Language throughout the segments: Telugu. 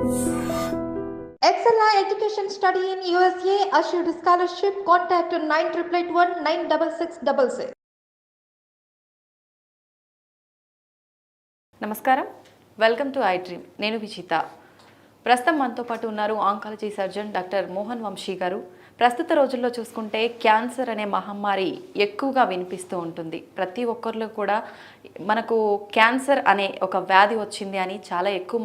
Excella Education Study in USA assured scholarship. Contact 9881 96666. నమస్కారం, వెల్కమ్ టు ఐ డ్రీమ్. నేను విచిత. ప్రస్తుతం మనతో పాటు ఉన్నారు oncology surgeon doctor Mohan Vamsi garu. ప్రస్తుత రోజుల్లో చూసుకుంటే క్యాన్సర్ అనే మహమ్మారి ఎక్కువగా వినిపిస్తూ ఉంటుంది. ప్రతి ఒక్కరిలో కూడా మనకు క్యాన్సర్ అనే ఒక వ్యాధి వచ్చింది అని చాలా ఎక్కువ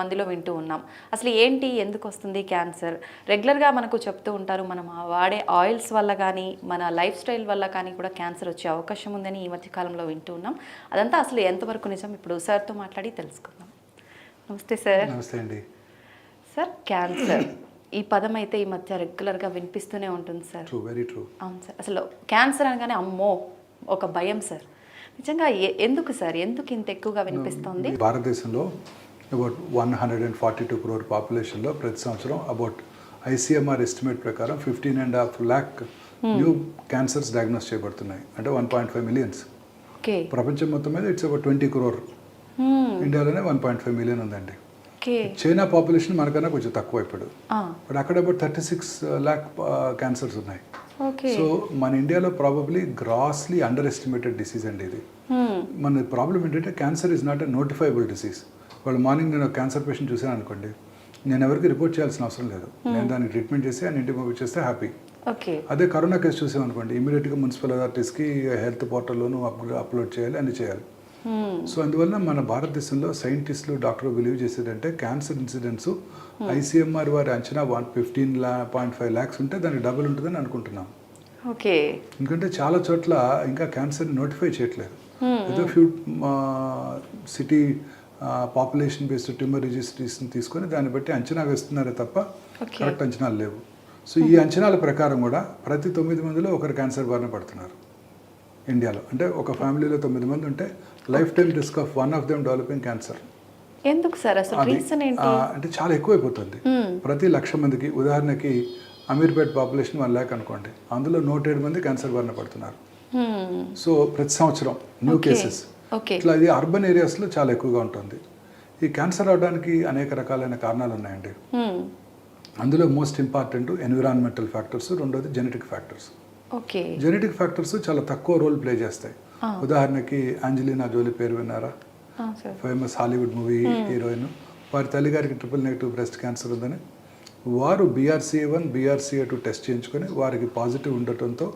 మందిలో వింటూ ఉన్నాం. అసలు ఏంటి, ఎందుకు వస్తుంది క్యాన్సర్? రెగ్యులర్గా మనకు చెప్తూ ఉంటారు, మనం వాడే ఆయిల్స్ వల్ల కానీ మన లైఫ్ స్టైల్ వల్ల కానీ కూడా క్యాన్సర్ వచ్చే అవకాశం ఉందని ఈ మధ్యకాలంలో వింటూ ఉన్నాం. అదంతా అసలు ఎంతవరకు నిజం? ఇప్పుడు సార్తో మాట్లాడి తెలుసుకుందాం. నమస్తే సార్. నమస్తే అండి. సార్, క్యాన్సర్ ఈ పదం అయితే ఈ మధ్య రెగ్యులర్గా వినిపిస్తూనే ఉంటుంది సార్. Very true. అవును సార్. అసలు క్యాన్సర్ అనగానే అమ్మో ఒక భయం సార్. నిజంగా ఎందుకు సార్, ఎందుకు ఇంత ఎక్కువగా వినిపిస్తుంది? భారతదేశంలో అబౌట్ 142 crore పాపులేషన్లో ప్రతి సంవత్సరం అబౌట్ ఐసీఎంఆర్ ఎస్టిమేట్ ప్రకారం 15.5 lakh న్యూ క్యాన్సర్స్ డయాగ్నోస్ చేయబడుతున్నాయి. అంటే 1.5 million. ఓకే. ప్రపంచం మొత్తం మీద ఇట్స్ అబౌట్ 20 crore. ఇండియాలోనే 1.5 million ఉందండి. చైనా పాపులేషన్ మనకన్నా కొంచెం తక్కువ ఇప్పుడు, బట్ అక్కడ అబౌట్ 36 lakh క్యాన్సర్స్ ఉన్నాయి. సో మన ఇండియాలో probably grossly under estimated disease అండి ఇది. మన ప్రాబ్లం ఏంటంటే cancer is not a notifiable disease. వాళ్ళు మార్నింగ్ నేను క్యాన్సర్ పేషెంట్ చూసాను అనుకోండి, నేను ఎవరికి రిపోర్ట్ చేయాల్సిన అవసరం లేదు. నేను దానికి ట్రీట్మెంట్ చేసి ఆయన ఇంటికి పంపించేస్తే హ్యాపీ. అదే కరోనా కేసు చూసామనుకోండి, ఇమీడియట్గా మున్సిపల్ అథారిటీస్కి హెల్త్ పోర్టల్లోనూ అప్లోడ్ చేయాలి, అన్ని చేయాలి. సో అందువల్ల మన భారతదేశంలో సైంటిస్టులు, డాక్టర్లు బిలీవ్ చేసేదంటే క్యాన్సర్ ఇన్సిడెన్స్ ఐసీఎంఆర్ వారి అంచనా 15.5 lakhs ఉంటే దానికి డబుల్ ఉంటుందని అనుకుంటున్నాం. ఓకే. ఎందుకంటే చాలా చోట్ల ఇంకా క్యాన్సర్ని నోటిఫై చేయట్లేదు. ఏదో few city population based tumour registration తీసుకొని దాన్ని బట్టి అంచనా వేస్తున్నారే తప్ప కరెక్ట్ అంచనాలు లేవు. సో ఈ అంచనాల ప్రకారం కూడా ప్రతి 9 మందిలో ఒకరు క్యాన్సర్ బారిన పడుతున్నారు ఇండియాలో. అంటే ఒక ఫ్యామిలీలో 9 మంది ఉంటే life time risk of one of them developing cancer. ఎందుకు సార్ అసలు రీజన్ ఏంటి? అంటే చాలా ఎక్కువైపోతుంది. ప్రతి 1,00,000 మందికి, ఉదాహరణకి అమీర్పేట్ పాపులేషన్ 1 lakh అనుకోండి, అందులో 107 మంది క్యాన్సర్ బారిన పడుతున్నారు. సో ప్రతి సంవత్సరం న్యూ కేసెస్. ఇట్లా ఇది అర్బన్ ఏరియాస్లో చాలా ఎక్కువగా ఉంటుంది. ఈ క్యాన్సర్ అవడానికి అనేక రకాలైన కారణాలు ఉన్నాయండి. అందులో మోస్ట్ ఇంపార్టెంట్ ఎన్విరాన్మెంటల్ ఫ్యాక్టర్స్, రెండోది జెనెటిక్ ఫ్యాక్టర్స్. జెనెటిక్ ఫ్యాక్టర్స్ చాలా తక్కువ రోల్ ప్లే చేస్తాయి. ఉదాహరణకి అంజలీనా జోలీ పేరు విన్నారా? Famous Hollywood movie heroine. వారి తల్లిగారికి ట్రిపుల్-నెగటివ్ బ్రెస్ట్ క్యాన్సర్ ఉందని వారు BRCA1 BRCA2 టెస్ట్ చేయించుకొని వారికి పాజిటివ్ ఉండటంతో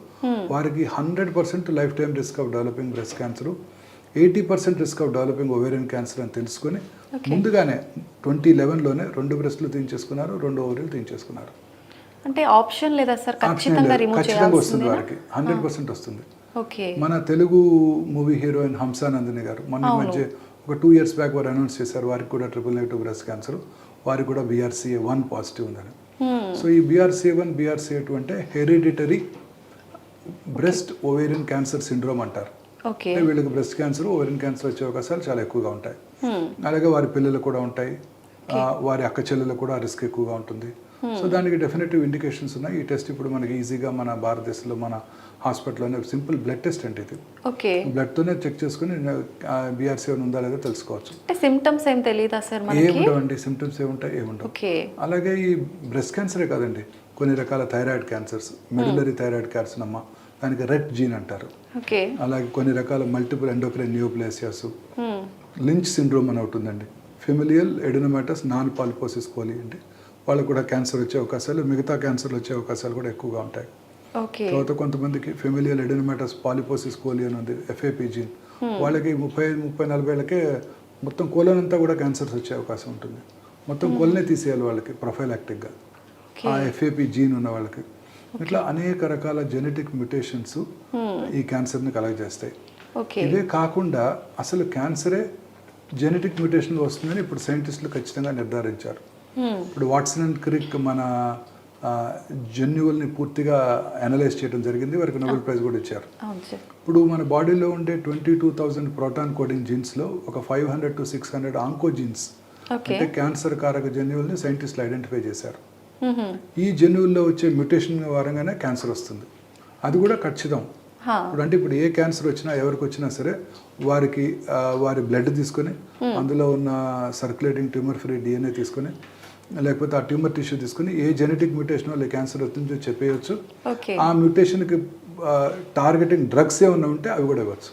వారికి 100% life time risk of developing breast cancer, 80% risk of developing ovarian cancer అని తెలుసుకొని ముందుగానే 2011లోనే 2 బ్రెస్ట్లు తీయించేసుకున్నారు, 2 ఓవరీలు తీయించేసుకున్నారు. అంటే ఆప్షన్ లేదా సార్? ఖచ్చితంగా వస్తుంది వారికి, 100% వస్తుంది. మన తెలుగు మూవీ హీరోయిన్ హంసానందిని గారు మొన్న మధ్య ఒక 2 years బ్యాక్ వారు అనౌన్స్ చేశారు, వారికి కూడా ట్రిపుల్-నెగటివ్ బ్రెస్ట్ క్యాన్సర్, వారికి కూడా BRCA1 పాజిటివ్ ఉందని. సో ఈ BRCA1 BRCA2 అంటే hereditary breast ovarian cancer syndrome అంటారు. వీళ్ళకి బ్రెస్ట్ క్యాన్సర్, ఓవేరియన్ క్యాన్సర్ వచ్చే అవకాశాలు చాలా ఎక్కువగా ఉంటాయి. అలాగే వారి పిల్లలు కూడా ఉంటాయి, వారి అక్క చెల్లెలు కూడా రిస్క్ ఎక్కువగా ఉంటుంది. సో దానికి డెఫినెటివ్ ఇండికేషన్స్ ఉన్నాయి. ఈ టెస్ట్ ఇప్పుడు మనకి ఈజీగా మన భారతదేశంలో మన హాస్పిటల్లోనే సింపుల్ బ్లడ్ టెస్ట్ అంటే ఇది. బ్లడ్తోనే చెక్ చేసుకుని BRCA1 ఉందా లేదా తెలుసుకోవచ్చు. సిమ్టమ్స్ ఏం తెలియదా సార్? ఏముండవండి, సిమ్టమ్స్ ఏముంటాయి, ఏముండవు. అలాగే ఈ బ్రెస్ట్ క్యాన్సరే కాదండి, కొన్ని రకాల thyroid cancers, medullary thyroid carcinoma, దానికి రెట్ జీన్ అంటారు. అలాగే కొన్ని రకాల మల్టిపుల్ ఎండోక్రైన్ నియోప్లేసియాస్, లించ్ సిండ్రోమ్ అని ఉంటుందండి, ఫెమిలియల్ ఎడినోమాటస్ నాన్ పాలిపోసిస్ కోలి అంటే వాళ్ళకు కూడా క్యాన్సర్ వచ్చే అవకాశాలు, మిగతా క్యాన్సర్లు వచ్చే అవకాశాలు కూడా ఎక్కువగా ఉంటాయి. తర్వాత కొంతమందికి ఫెమిలియల్ ఎడినోమాటస్ పాలిపోసిస్ కోలి అని ఉంది, FAP జీన్, వాళ్ళకి 30-40 ఏళ్ళకే మొత్తం కోలన్ అంతా కూడా క్యాన్సర్స్ వచ్చే అవకాశం ఉంటుంది. మొత్తం కోలనే తీసేయాలి వాళ్ళకి ప్రొఫైలాక్టిక్గా, ఆ FAP జీన్ ఉన్న వాళ్ళకి. ఇట్లా అనేక రకాల జెనెటిక్ మ్యుటేషన్స్ ఈ క్యాన్సర్ని కలగజేస్తాయి. ఇవే కాకుండా అసలు క్యాన్సరే జెనెటిక్ మ్యుటేషన్ వస్తుందని ఇప్పుడు సైంటిస్టులు ఖచ్చితంగా నిర్ధారించారు. ఇప్పుడు వాట్సన్ అండ్ క్రిక్ మన జన్యువుల్ని పూర్తిగా అనలైజ్ చేయడం జరిగింది, వారికి నోబెల్ ప్రైజ్ కూడా ఇచ్చారు. ఇప్పుడు మన బాడీలో ఉండే 22,000 ప్రోటాన్ కోడింగ్ జీన్స్లో ఒక 500 to 600 ఆంకోజీన్స్ అంటే క్యాన్సర్ కారక జన్యువుల్ని సైంటిస్టులు ఐడెంటిఫై చేశారు. ఈ జన్యువుల్లో వచ్చే మ్యుటేషన్ వారంగానే క్యాన్సర్ వస్తుంది, అది కూడా ఖచ్చితం. ఇప్పుడు అంటే ఇప్పుడు ఏ క్యాన్సర్ వచ్చినా ఎవరికి వచ్చినా సరే వారికి వారి బ్లడ్ తీసుకొని అందులో ఉన్న సర్క్యులేటింగ్ ట్యూమర్ ఫ్రీ డిఎన్ఏ తీసుకొని లేకపోతే ఆ ట్యూమర్ టిష్యూ తీసుకొని ఏ జెనెటిక్ మ్యూటేషన్ వల్ల క్యాన్సర్ వచ్చిందో చెప్పేయచ్చు. ఆ మ్యూటేషన్కి టార్గెటింగ్ డ్రగ్స్ ఏమన్నా ఉంటే అవి కూడా ఇవ్వచ్చు.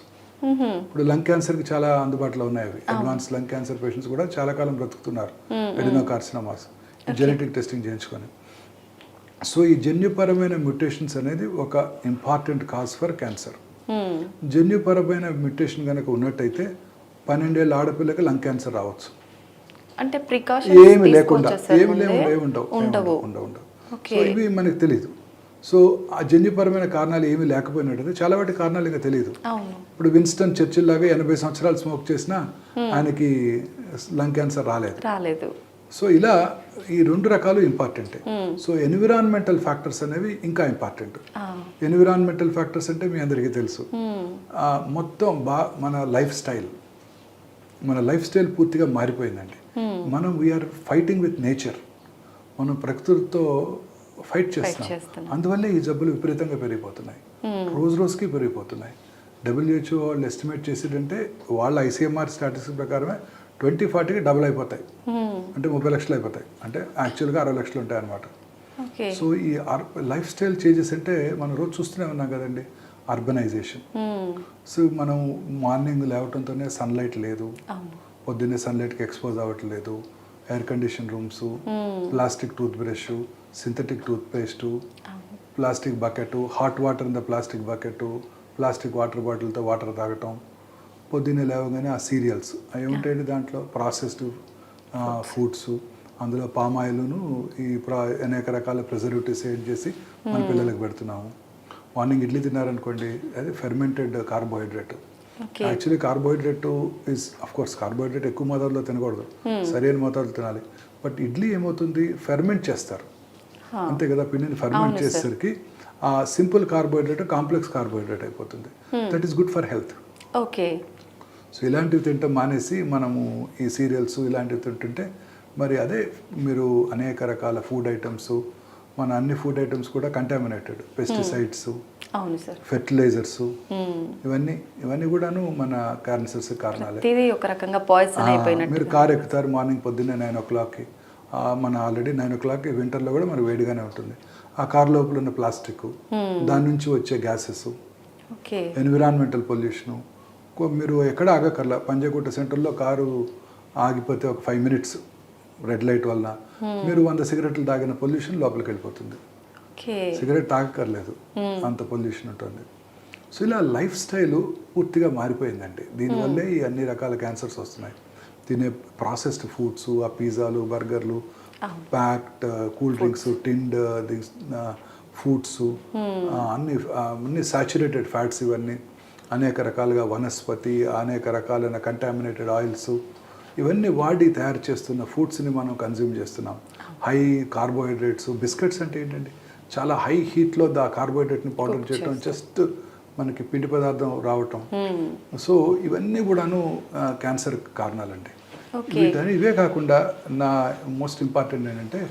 ఇప్పుడు లంగ్ క్యాన్సర్కి చాలా అందుబాటులో ఉన్నాయి. అవి అడ్వాన్స్ లంగ్ క్యాన్సర్ పేషెంట్స్ కూడా చాలా కాలం బ్రతుకుతున్నారు ఎడినోకార్సినోమాస్ జెనెటిక్ టెస్టింగ్ చేయించుకొని. సో ఈ జన్యుపరమైన మ్యూటేషన్స్ అనేది ఒక ఇంపార్టెంట్ కాజ్ ఫర్ క్యాన్సర్. జన్యుపరమైన మ్యూటేషన్ కనుక ఉన్నట్టయితే 12 ఏళ్ళ ఆడపిల్లకి లంగ్ క్యాన్సర్ రావచ్చు. అంటే ఏమి లేకుండా ఉండవు. సో ఇవి మనకు తెలియదు. సో ఆ జన్యుపరమైన కారణాలు ఏమీ లేకపోయినట్టయితే చాలా వాటి కారణాలు ఇంకా తెలియదు. ఇప్పుడు విన్స్టన్ చర్చిల్ లాగా 80 సంవత్సరాలు స్మోక్ చేసినా ఆయనకి లంగ్ క్యాన్సర్ రాలేదు. సో ఇలా ఈ 2 రకాలు ఇంపార్టెంటే. సో ఎన్విరాన్మెంటల్ ఫ్యాక్టర్స్ అనేవి ఇంకా ఇంపార్టెంట్. ఎన్విరాన్మెంటల్ ఫ్యాక్టర్స్ అంటే మీ అందరికీ తెలుసు. మొత్తం మన లైఫ్ స్టైల్ పూర్తిగా మారిపోయిందండి. మనం వీఆర్ ఫైటింగ్ విత్ నేచర్. మనం ప్రకృతితో ఫైట్ చేస్తున్నాం. అందువల్లే ఈ జబ్బులు విపరీతంగా పెరిగిపోతున్నాయి, రోజు రోజుకి పెరిగిపోతున్నాయి. WHO వాళ్ళు ఎస్టిమేట్ చేసేటంటే వాళ్ళ ICMR స్టాటిస్టిక్స్ ప్రకారమే 2040కి డబుల్ అయిపోతాయి. అంటే 30 లక్షలు అయిపోతాయి. అంటే యాక్చువల్గా 60 లక్షలు ఉంటాయి అన్నమాట. సో ఈ లైఫ్ స్టైల్ చేంజెస్ అంటే మనం రోజు చూస్తూనే ఉన్నాం కదండి. అర్బనైజేషన్. సో మనం మార్నింగ్ లేవటంతోనే సన్లైట్ లేదు, పొద్దున్నే సన్లైట్కి ఎక్స్పోజ్ అవ్వట్లేదు, air condition rooms, plastic tooth brush, synthetic tooth paste, plastic bucket, hot water in the plastic bucket, plastic water బాటిల్తో వాటర్ తాగటం, పొద్దున్నే లేవగానే ఆ సీరియల్స్ అవి ఉంటాయండి, దాంట్లో ప్రాసెస్డ్ ఫుడ్స్, అందులో పామ్ ఆయిల్ను ఈ అనేక రకాల ప్రిజర్వేటివ్స్ యాడ్ చేసి మన పిల్లలకు పెడుతున్నాము. మార్నింగ్ ఇడ్లీ తిన్నారనుకోండి, అది fermented carbohydrate. Actually carbohydrate is of course carbohydrate ఎక్కువ మోతాదులో తినకూడదు, సరైన మోతాదులో తినాలి. బట్ ఇడ్లీ ఏమవుతుంది, ఫెర్మెంట్ చేస్తారు అంతే కదా, పిండిని ఫెర్మెంట్ చేసేసరికి ఆ సింపుల్ కార్బోహైడ్రేట్ కాంప్లెక్స్ కార్బోహైడ్రేట్ అయిపోతుంది. That is good for health. Okay. So ఇలాంటివి తింటాం మానేసి మనము ఈ సీరియల్స్ ఇలాంటివి తింటుంటే మరి అదే మీరు అనేక రకాల ఫుడ్ ఐటమ్స్, మన అన్ని ఫుడ్ ఐటమ్స్ కూడా కంటామినేటెడ్, పెస్టిసైడ్స్, ఫెర్టిలైజర్స్, ఇవన్నీ కూడాను మన క్యాన్సర్స్ కారణాలే. ఒక రకంగా పాయిజన్ అయిపోయినట్టు. మీరు కార్ ఎక్కుతారు మార్నింగ్ పొద్దున్నే 9 o'clockకి, మన ఆల్రెడీ 9 o'clockకి వింటర్లో కూడా మరి వేడిగానే ఉంటుంది. ఆ కార్ లోపల ఉన్న ప్లాస్టిక్, దాని నుంచి వచ్చే గ్యాసెస్, ఎన్విరాన్మెంటల్ పొల్యూషను. మీరు ఎక్కడ ఆగకర్లా, పంజాగుట్ట సెంటర్లో కారు ఆగిపోతే ఒక 5 minutes రెడ్ లైట్ వలన మీరు 100 సిగరెట్లు తాగిన పొల్యూషన్ లోపలికి వెళ్ళిపోతుంది. సిగరెట్ తాగక్కర్లేదు, అంత పొల్యూషన్ ఉంటుంది. సో ఇలా లైఫ్ స్టైల్ పూర్తిగా మారిపోయిందండి. దీనివల్లే ఈ అన్ని రకాల క్యాన్సర్స్ వస్తున్నాయి. తినే ప్రాసెస్డ్ ఫుడ్స్, ఆ పిజ్జాలు, బర్గర్లు, packed cool drinks, tinned foods, అన్ని సాచురేటెడ్ ఫ్యాట్స్, ఇవన్నీ అనేక రకాలుగా వనస్పతి, అనేక రకాలైన కంటామినేటెడ్ ఆయిల్స్, ఇవన్నీ వాడి తయారు చేస్తున్న ఫుడ్స్ని మనం కన్జ్యూమ్ చేస్తున్నాం. హై కార్బోహైడ్రేట్స్, బిస్కెట్స్ అంటే ఏంటండి, చాలా హై హీట్లో దా కార్బోహైడ్రేట్ని పౌడర్ చేయటం, జస్ట్ మనకి పిండి పదార్థం రావటం. సో ఇవన్నీ కూడాను క్యాన్సర్ కారణాలండి. ఇవే కాకుండా నా మోస్ట్ ఇంపార్టెంట్ ఏంటంటే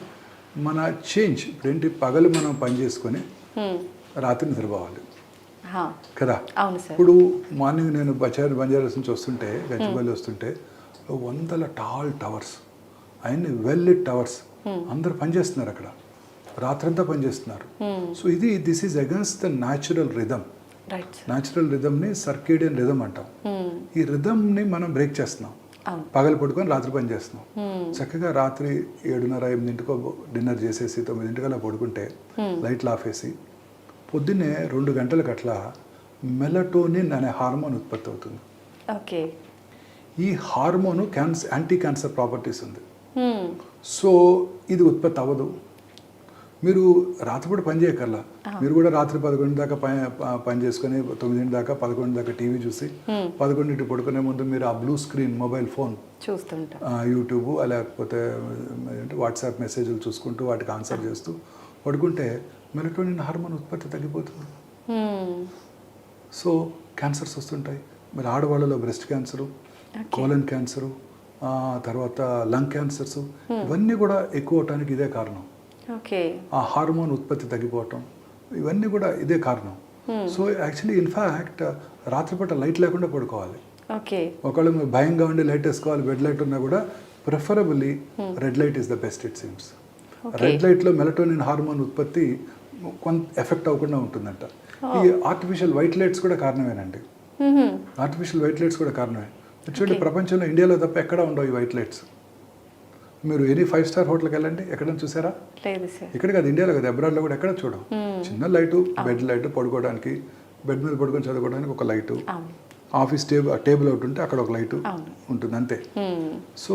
మన చేంజ్. ఇప్పుడేంటి, పగలు మనం పని చేసుకొని రాత్రి నిద్రపోవాలి కదా. ఇప్పుడు మార్నింగ్ నేను బంజారాస్ నుంచి వస్తుంటే, గచ్చిబౌలి వస్తుంటే 100 టాల్ టవర్స్, అవన్నీ వెల్ లిట్ టవర్స్, అందరు పనిచేస్తున్నారు అక్కడ, రాత్రంతా పనిచేస్తున్నారు. So this is against the natural rhythm. Natural రిథమ్ని సర్కేడియన్ రిథమ్ అంటాం. ఈ రిథమ్ని మనం బ్రేక్ చేస్తున్నాం. పగలు పడుకొని రాత్రి పని చేస్తున్నాం. చక్కగా రాత్రి 7:30-8 డిన్నర్ చేసేసి 9 పడుకుంటే లైట్లు ఆఫేసి పొద్దున్నే 2 గంటలకు అట్లా మెలటోనిన్ అనే హార్మోన్ ఉత్పత్తి అవుతుంది. ఈ హార్మోను యాంటీ క్యాన్సర్ ప్రాపర్టీస్ ఉంది. సో ఇది ఉత్పత్తి అవ్వదు. మీరు రాత్రిపూట పని చేయకర్లా, మీరు కూడా రాత్రి 11 దాకా పని చేసుకొని 9 దాకా 11 దాకా టీవీ చూసి 11 పడుకునే ముందు మీరు ఆ బ్లూ స్క్రీన్ మొబైల్ ఫోన్ చూస్తుంటారు, యూట్యూబ్ లేకపోతే వాట్సాప్ మెసేజ్లు చూసుకుంటూ వాటికి ఆన్సర్ చేస్తూ పడుకుంటే మెలటోనిన్ హార్మోన్ ఉత్పత్తి తగ్గిపోతుంది. సో క్యాన్సర్స్ వస్తుంటాయి. మరి ఆడవాళ్ళలో బ్రెస్ట్ క్యాన్సరు, కోలన్ క్యాన్సరు, తర్వాత లంగ్ క్యాన్సర్స్, ఇవన్నీ కూడా ఎక్కువ అవటానికి ఇదే కారణం. ఆ హార్మోన్ ఉత్పత్తి తగ్గిపోవటం, ఇవన్నీ కూడా ఇదే కారణం. సో యాక్చువల్లీ ఇన్ఫ్యాక్ట్ రాత్రిపూట లైట్ లేకుండా పడుకోవాలి. ఓకే. ఒకవేళ మీరు భయంగా ఉండి లైట్ వేసుకోవాలి, బెడ్ లైట్ ఉన్నా కూడా preferably red light is the best it seems. Red లైట్లో మెలటోనిన్ హార్మోన్ ఉత్పత్తి కొంత ఎఫెక్ట్ అవ్వకుండా ఉంటుందంట. ఈ ఆర్టిఫిషియల్ వైట్ లైట్స్ కూడా కారణమేనండి. ఆర్టిఫిషియల్ వైట్ లైట్స్ కూడా కారణమే. చూడండి, ప్రపంచంలో ఇండియాలో తప్ప ఎక్కడ ఉండవు ఈ వైట్ లైట్స్. మీరు ఎనీ 5-స్టార్ హోటల్కి వెళ్ళండి, ఎక్కడైనా చూసారా? ఇక్కడ కాదు, ఇండియాలో కదా, అబ్రాడ్లో కూడా ఎక్కడ చూడం. చిన్న లైటు, బెడ్ లైట్, పడుకోవడానికి బెడ్ మీద పడుకొని చదువుకోవడానికి ఒక లైటు, ఆఫీస్ టేబుల్ ఒకటి ఉంటే అక్కడ ఒక లైటు ఉంటుంది, అంతే. సో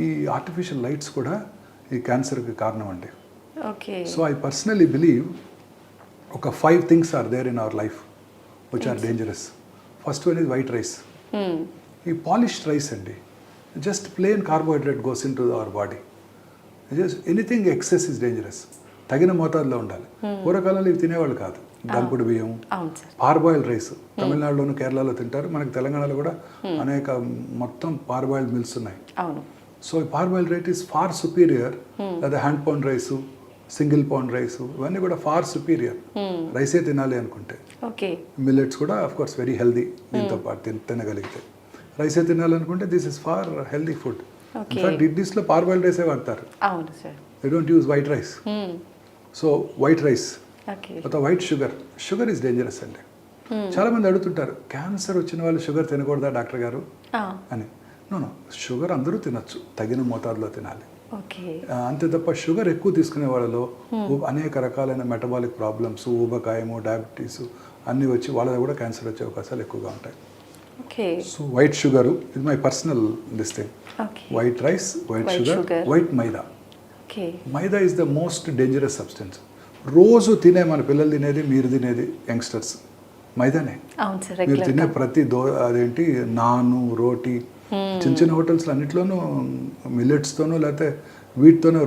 ఈ ఆర్టిఫిషియల్ లైట్స్ కూడా ఈ క్యాన్సర్కి కారణం అండి. సో ఐ పర్సనలీ బిలీవ్ ఒక 5 things are there in our life which are dangerous. First one is white rice. ఈ పాలిష్డ్ రైస్ అండి, just plain carbohydrate goes into our body. Just anything excess is dangerous. తగిన మోతాదులో ఉండాలి. పూర్వకాలంలో ఇవి తినేవాళ్ళు కాదు. దంపుడు బియ్యం, పార్బాయిల్డ్ రైస్ తమిళనాడులోను కేరళలో తింటారు. మనకి తెలంగాణలో కూడా అనేక మొత్తం పార్బాయిల్డ్ మిల్స్ ఉన్నాయి. సో ఈ parboiled rice is far superior. లేదా hand pound rice, single pound rice, ఇవన్నీ కూడా ఫార్ సుపీరియర్. రైసే తినాలి అనుకుంటే. మిల్లెట్స్ కూడా ఆఫ్ కోర్స్ వెరీ హెల్దీ, దీంతో పాటు తినగలిగితే. రైసే తినాలనుకుంటే this is far healthy food. In fact ఇడ్లీస్లో పార్బాయిల్డ్ రైసే వాడతారు. They don't use white rice. So white rice, తర్వాత white sugar. Sugar is dangerous అండి. చాలా మంది అడుగుతుంటారు, క్యాన్సర్ వచ్చిన వాళ్ళు షుగర్ తినకూడదా డాక్టర్ గారు అని. నో, షుగర్ అందరూ తినచ్చు, తగిన మోతాదులో తినాలి, అంతే తప్ప షుగర్ ఎక్కువ తీసుకునే వాళ్ళలో అనేక రకాలైన మెటబాలిక్ ప్రాబ్లమ్స్, ఊబకాయము, డయాబెటీస్ అన్నీ వచ్చి వాళ్ళలో కూడా క్యాన్సర్ వచ్చే అవకాశాలు ఎక్కువగా ఉంటాయి. సో వైట్ షుగర్ ఇది my personal this thing. White rice, white sugar, white maida. Maida is the most dangerous substance. రోజు తినే మన పిల్లలు తినేది, మీరు తినేది యంగ్స్టర్స్ మైదానే. మీరు తినే ప్రతి అదేంటి నాను, రోటీ, చిన్న చిన్న హోటల్స్లో అన్నింటిలోనూ మిల్లెట్స్తోనూ లేకపోతే వీటితోనూ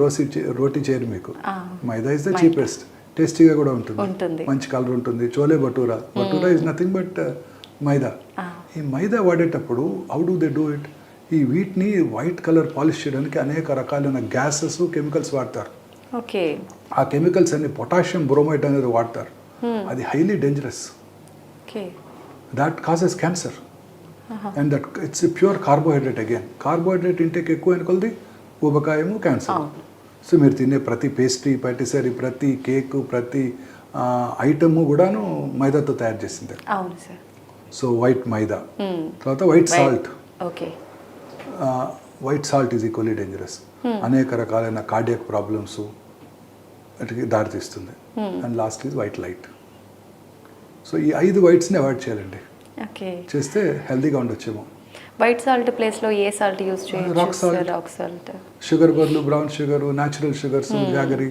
రోటీ చేయరు మీకు. మైదా ఇస్ ద చీపెస్ట్, టేస్టీగా కూడా ఉంటుంది, మంచి కలర్ ఉంటుంది. Chole bhatura, bhatura is nothing but maida. ఈ మైదా వాడేటప్పుడు how do they do it? ఈ వీటిని వైట్ కలర్ పాలిష్ చేయడానికి అనేక రకాలైన గ్యాసెస్, కెమికల్స్ వాడతారు. ఆ కెమికల్స్ అన్ని పొటాషియం బ్రోమైడ్ అనేది వాడతారు. అది highly dangerous. That causes cancer. And that it's pure carbohydrate. Again carbohydrate intake ఎక్కువ అనుకోలది ఊబకాయము, క్యాన్సర్. సో మీరు తినే ప్రతి పేస్ట్రీ, పటిసరీ, ప్రతి కేక్, ప్రతి ఐటమ్ కూడాను మైదాతో తయారు చేసింది. సో వైట్ మైదా. తర్వాత white salt. White salt is equally dangerous. అనేక రకాలైన కార్డియాక్ ప్రాబ్లమ్స్ వాటికి దారితీస్తుంది. And last is white light. So ఈ 5 వైట్స్ని అవాయిడ్ చేయాలండి. చేస్తే హెల్తీగా ఉండొచ్చేమో. వైట్ సాల్ట్ ప్లేస్లో ఏ సాల్ట్ యూజ్ చేయొచ్చు? Rock salt. షుగర్ బదులు brown sugar, natural sugars, jaggery.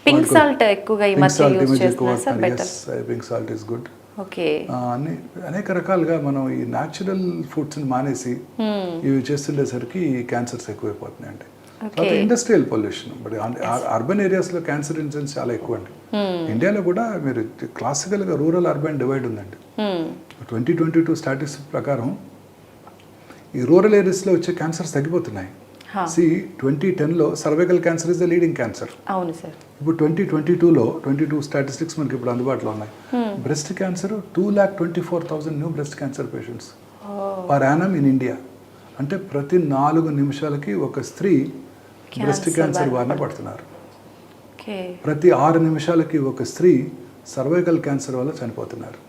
Pink salt ఎక్కువగా ఈ మధ్య యూజ్ చేస్తున్నారు sir, better. Pink salt is good. అనేక రకాలుగా మనం ఈ న్యాచురల్ ఫుడ్స్ని మానేసి ఇవి చేస్తుండేసరికి క్యాన్సర్స్ ఎక్కువైపోతున్నాయండి. తర్వాత ఇండస్ట్రియల్ పొల్యూషన్. బట్ అర్బన్ ఏరియాస్లో క్యాన్సర్ ఇన్సిడెన్స్ చాలా ఎక్కువ అండి. ఇండియాలో కూడా మీరు క్లాసికల్గా రూరల్ అర్బన్ డివైడ్ ఉందండి. 2022 స్టాటిస్టిక్స్ ప్రకారం ఈ రూరల్ ఏరియాస్లో వచ్చే క్యాన్సర్స్ తగ్గిపోతున్నాయి. 2010లో cervical cancer is the leading cancer. అవును సార్. ఇప్పుడు 2022లో 22 స్టాటిస్టిక్స్ మనకి ఇప్పుడు అందుబాటులో ఉన్నాయి. Breast cancer 2,24,000 new breast cancer patients per annum in India. అంటే ప్రతి 4 నిమిషాలకి ఒక స్త్రీ బ్రెస్ట్ క్యాన్సర్ బారిన పడుతున్నారు. ప్రతి 6 నిమిషాలకి ఒక స్త్రీ సర్వైకల్ క్యాన్సర్ వల్ల చనిపోతున్నారు.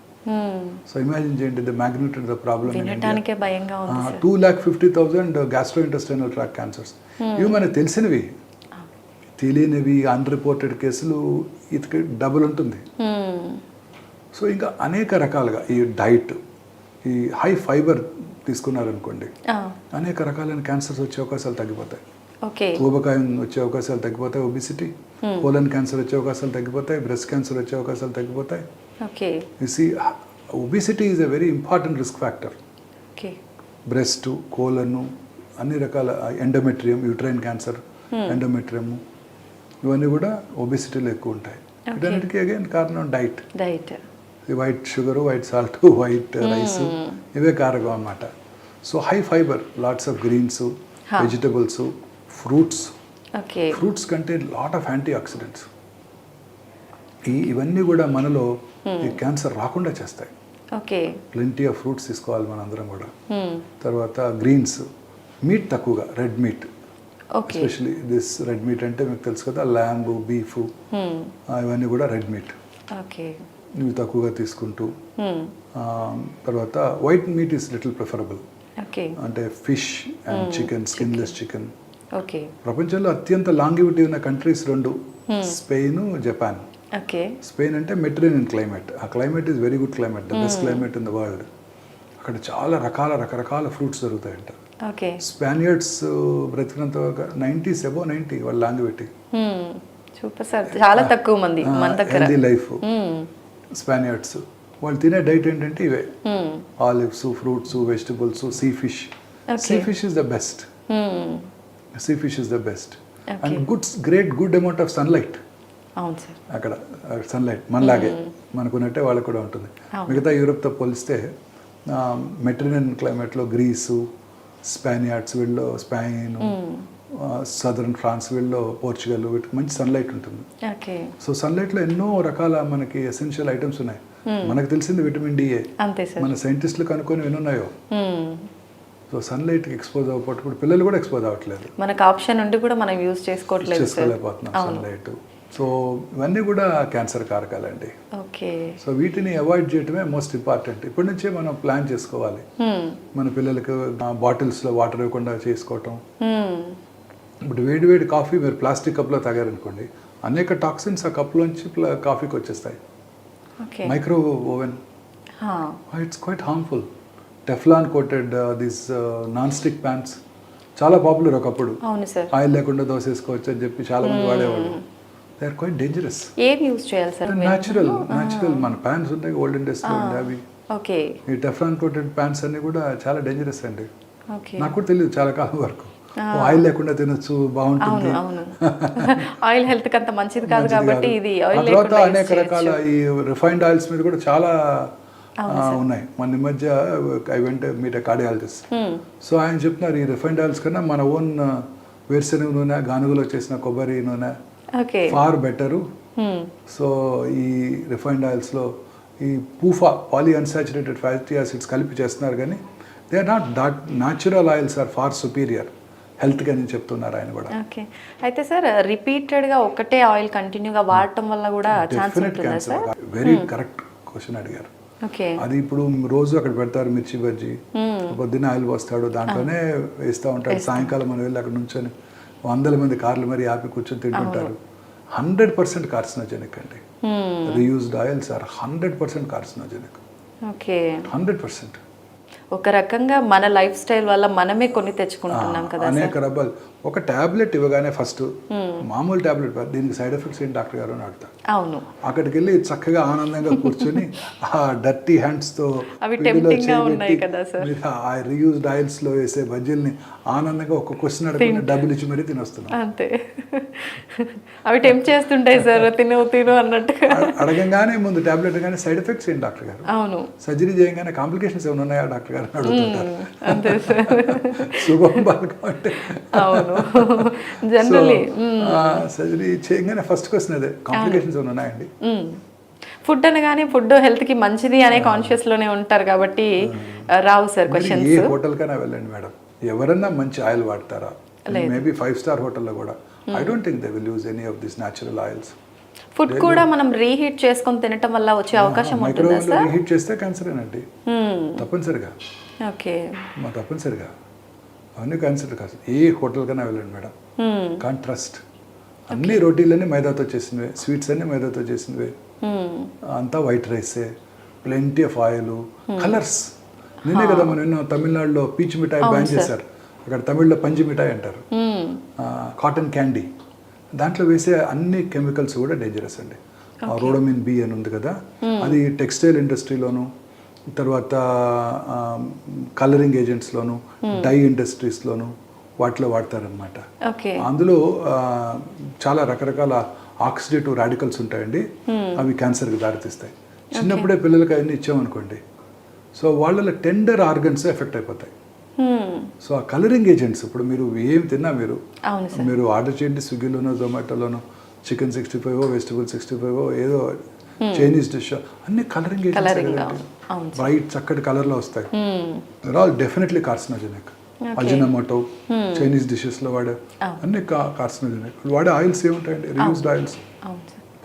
సో ఇమాజిన్ చేయండి the magnitude the problem. 2,50,000 gastrointestinal tract cancers. ఇవి మనకు తెలిసినవి. తెలియనివి అన్రిపోర్టెడ్ కేసులు ఇది డబుల్ ఉంటుంది. సో ఇంకా అనేక రకాలుగా ఈ డైట్, ఈ హై ఫైబర్ తీసుకున్నారనుకోండి, అనేక రకాలైన క్యాన్సర్స్ వచ్చే అవకాశాలు తగ్గిపోతాయి. ఊబకాయం వచ్చే అవకాశాలు తగ్గిపోతాయి, ఒబిసిటీ, కోలన్ క్యాన్సర్ వచ్చే అవకాశాలు తగ్గిపోతాయి, బ్రెస్ట్ క్యాన్సర్ వచ్చే అవకాశాలు తగ్గిపోతాయి. You see, obesity is a very important risk factor. Breast, colon, అన్ని రకాల ఎండోమెట్రియం, యూట్రైన్ క్యాన్సర్, ఎండోమెట్రియం, ఇవన్నీ కూడా ఒబిసిటీలో ఎక్కువ ఉంటాయి. దానికి అగైన్ కారణం diet. White sugar, white salt, white rice, ఇవే కారకం అన్నమాట. So high fibre, lots of greens, vegetables, fruits. Fruits కంటే లాట్ ఆఫ్ యాంటీ ఆక్సిడెంట్స్. ఇవన్నీ కూడా మనలో ఈ క్యాన్సర్ రాకుండా చేస్తాయి. ఓకే. ప్లెంటీ ఆఫ్ ఫ్రూట్స్ తీసుకోవాలి మనందరం కూడా. తర్వాత గ్రీన్స్, మీట్ తక్కువగా, red meat especially this red meat అంటే మీకు తెలుసు కదా, ల్యాంబ్, బీఫ్, ఇవన్నీ కూడా రెడ్ మీట్. ఓకే. ఇవి తక్కువగా తీసుకుంటూ, తర్వాత white meat is little preferable. Okay. అంటే fish and chicken, skinless chicken. Okay. ప్రపంచంలో అత్యంత లాంగివిటీ ఉన్న countries 2, Spain, Japan. Okay. Spain అంటే మెడిటరేనియన్ క్లైమేట్. ఆ climate is very good climate, the best climate in the world. అక్కడ చాలా రకరకాల ఫ్రూట్స్ దొరుకుతాయంట. ఓకే. స్పానియర్డ్స్ బ్రతికినంత 90 వాళ్ళ లాంగివిటీ. సూపర్ సార్, చాలా తక్కువ మంది మన దగ్గర. Healthy life Spaniards. వాళ్ళు తినే డైట్ ఏంటంటే ఇవే, olives, fruits, vegetables, sea fish. Sea fish is the best. Sea fish is the best. And good amount of sunlight. అవును సార్. అక్కడ సన్లైట్ మనలాగే మనకున్నట్టే వాళ్ళకు కూడా ఉంటుంది. మిగతా యూరోప్తో పోలిస్తే మెడిటరేనియన్ క్లైమేట్లో గ్రీసు, స్పానియార్డ్స్ వీళ్ళు, స్పెయిన్, సదర్న్ ఫ్రాన్స్ వీళ్ళు, పోర్చుగల్, వీటికి మంచి సన్లైట్ ఉంటుంది. సో సన్లైట్లో ఎన్నో రకాల మనకి ఎసెన్షియల్ ఐటమ్స్ ఉన్నాయి. మనకు తెలిసింది విటమిన్ డిఏ, మన సైంటిస్టులు కనుక్కొని ఎన్నున్నాయో. సో సన్లైట్కి ఎక్స్పోజ్ అవ్వకపోతే పిల్లలు కూడా ఎక్స్పోజ్ అవ్వట్లేదు. మనకు ఆప్షన్ ఉండి కూడా మనం యూజ్ చేసుకోలేకపోతున్నాం సన్లైట్. సో ఇవన్నీ కూడా క్యాన్సర్ కారకాలండి. ఓకే. సో వీటిని అవాయిడ్ చేయడమే మోస్ట్ ఇంపార్టెంట్. ఇప్పటి నుంచే మనం ప్లాన్ చేసుకోవాలి. మన పిల్లలకు బాటిల్స్లో వాటర్ ఇవ్వకుండా చేసుకోవటం. ఇప్పుడు వేడి కాఫీ మీరు ప్లాస్టిక్ కప్లో తాగారనుకోండి, అనేక టాక్సిన్స్ ఆ కప్లోంచి కాఫీకి వచ్చేస్తాయి. Micro oven, it's quite harmful. Teflon coated these non stick pans చాలా పాపులర్ ఒకప్పుడు. ఆయిల్ లేకుండా దోశ వేసుకోవచ్చు అని చెప్పి చాలా మంది వాడేవాళ్ళు. They are quite dangerous. ఏం యూజ్ చేయాలి సార్? న్యాచురల్ మన ప్యాన్స్ ఉంటాయి, ఓల్డెన్ డేస్ లో ఉండే అవి. ఓకే. ఈ టెఫ్లాన్ కోటెడ్ ప్యాన్స్ అన్ని కూడా చాలా డేంజరస్ అండి. నాకు కూడా తెలియదు చాలా కాలం వరకు. ఆయిల్ లేకుండా తినొచ్చు, బాగుంటుంది. ఆయిల్ హెల్త్ కి అంత మంచిది కాదు కాబట్టి ఇది ఆయిల్ తర్వాత అనేక రకాల ఈ రిఫైన్డ్ ఆయిల్స్ మీద కూడా చాలా ఉన్నాయి. మన మధ్య I went meet cardiologist. So ఆయన చెప్తున్నారు ఈ రిఫైన్డ్ ఆయిల్స్ కన్నా మన ఓన్ వేరుశెనగ నూనె, గానుగలో చేసిన కొబ్బరి నూనె ఫార్ బెటరు. సో ఈ రిఫైన్డ్ ఆయిల్స్లో ఈ PUFA, poly unsaturated fatty acids కలిపి చేస్తున్నారు, కానీ they are not that natural oils are far superior హెల్త్గా అని చెప్తున్నారు ఆయన కూడా. ఓకే. అయితే సార్ రిపీటెడ్గా ఒకటే ఆయిల్ కంటిన్యూగా వాడటం వల్ల కూడా ఛాన్స్ ఉంటుందా సార్? వెరీ కరెక్ట్ క్వశ్చన్ అడిగారు. అది ఇప్పుడు రోజు అక్కడ పెడతారు మిర్చి బజ్జీ, పొద్దున్న ఆయిల్ పోస్తాడు, దాంట్లోనే వేస్తూ ఉంటాడు. సాయంకాలం మనం వెళ్ళి అక్కడ నుంచొని 100 మంది కార్లు మరి ఆపి కూర్చొని తింటుంటారు. 100% కార్సినోజెనిక్ అండి. Reused oils are 100% carcinogenic. 100%. ఒక రకంగా మన లైఫ్ స్టైల్ వల్ల మనమే కొన్ని తెచ్చుకుంటున్నాం కదా. అనేక రకాలు. ఒక టాబ్లెట్ ఇవ్వగానే ఫస్ట్ మామూలు టాబ్లెట్, దీనికి సైడ్ ఎఫెక్ట్స్ ఏంటి డాక్టర్ గారు అని అడుగుతారు. అవును. అక్కడికి వెళ్ళి చక్కగా ఆనందంగా కూర్చొని ఆ డర్టీ హ్యాండ్స్ తో ఆ రీయూజ్డ్ ఆయిల్స్ లో వేసే బజ్జీల్ని ఆనందంగా ఒక క్వశ్చన్ అడగకుండా డబ్బులు ఇచ్చి మరీ తినొస్తున్నాం. అంతే. అవి టెంప్ట్ చేస్తుంటాయి సార్, తిను అన్నట్టుగా. అడగంగానే ముందు టాబ్లెట్ కానీ సైడ్ ఎఫెక్ట్స్ ఏంటి డాక్టర్ గారు, అవును, సర్జరీ చేయగానే కాంప్లికేషన్స్ ఏమైనా ఉన్నాయా డాక్టర్ గారు అని అడుగుతుంటారు. అంతే సార్. శుభం బాగా అవును. జనరల్లీ సర్జరీ చేయగానే ఫస్ట్ క్వశ్చన్ అదే, కాంప్లికేషన్స్ ఏమైనా ఉన్నాయండి. ఫుడ్ అనగానే ఫుడ్ హెల్త్ కి మంచిది అనే కాన్షియస్ లోనే ఉంటారు కాబట్టి రావు సార్ క్వశ్చన్స్. ఏ హోటల్ కైనా వెళ్ళండి మేడం, ఎవరన్నా మంచి ఆయిల్ వాడతారా? మేబీ 5-star హోటల్లో కూడా I don't think they will use any of this natural oils. Food కూడా మనం రీహీట్ చేసుకొని తినటం వల్ల వచ్చే అవకాశం ఉంటుందా సార్? రీహీట్ చేస్తే క్యాన్సర్ ఏనండి తప్పనిసరిగా. ఓకే. తప్పనిసరిగా అవన్నీ క్యాన్సర్ కాదు. ఏ హోటల్ కన్నా వెళ్ళండి మేడం, కాంట్ ట్రస్ట్. అన్ని రోటీలన్నీ మైదాతో చేసినవే, స్వీట్స్ అన్ని మైదాతో చేసినవే, అంతా వైట్ రైసే, ప్లెంటీ ఆఫ్ ఆయిల్, కలర్స్. నేనే కదా మనం ఎన్నో తమిళనాడులో పీచ్ మిఠాయి బ్యాన్ చేశారు, అక్కడ తమిళ్లో పంజి మిఠాయి అంటారు, కాటన్ క్యాండీ. దాంట్లో వేసే అన్ని కెమికల్స్ కూడా డేంజరస్ అండి. రోడమిన్ బి అని ఉంది కదా, అది టెక్స్టైల్ ఇండస్ట్రీలోను, తర్వాత కలరింగ్ ఏజెంట్స్లోను, డై ఇండస్ట్రీస్లోను వాటిలో వాడతారనమాట. అందులో చాలా రకరకాల ఆక్సిడేటివ్ రాడికల్స్ ఉంటాయండి, అవి క్యాన్సర్కి దారితీస్తాయి. చిన్నప్పుడే పిల్లలకి అవన్నీ ఇచ్చామనుకోండి, సో వాళ్ళ టెండర్ ఆర్గన్స్ ఎఫెక్ట్ అయిపోతాయి. సో ఆ కలరింగ్ ఏజెంట్స్ ఇప్పుడు మీరు ఏం తిన్నా మీరు ఆర్డర్ చేయండి, స్విగ్గీలోనో జొమాటోలోనో చికెన్ 65 వెజిటబుల్ 65 ఏదో చైనీస్ డిష్ అన్ని కలరింగ్ బ్రైట్ చక్కటి కలర్లో వస్తాయి. All definitely carcinogenic. Ajinomoto Chinese డిషెస్లో వాడే అన్ని కార్సినోజెనిక్. వాడే ఆయిల్స్ ఏముంటాయండి? Reused oils,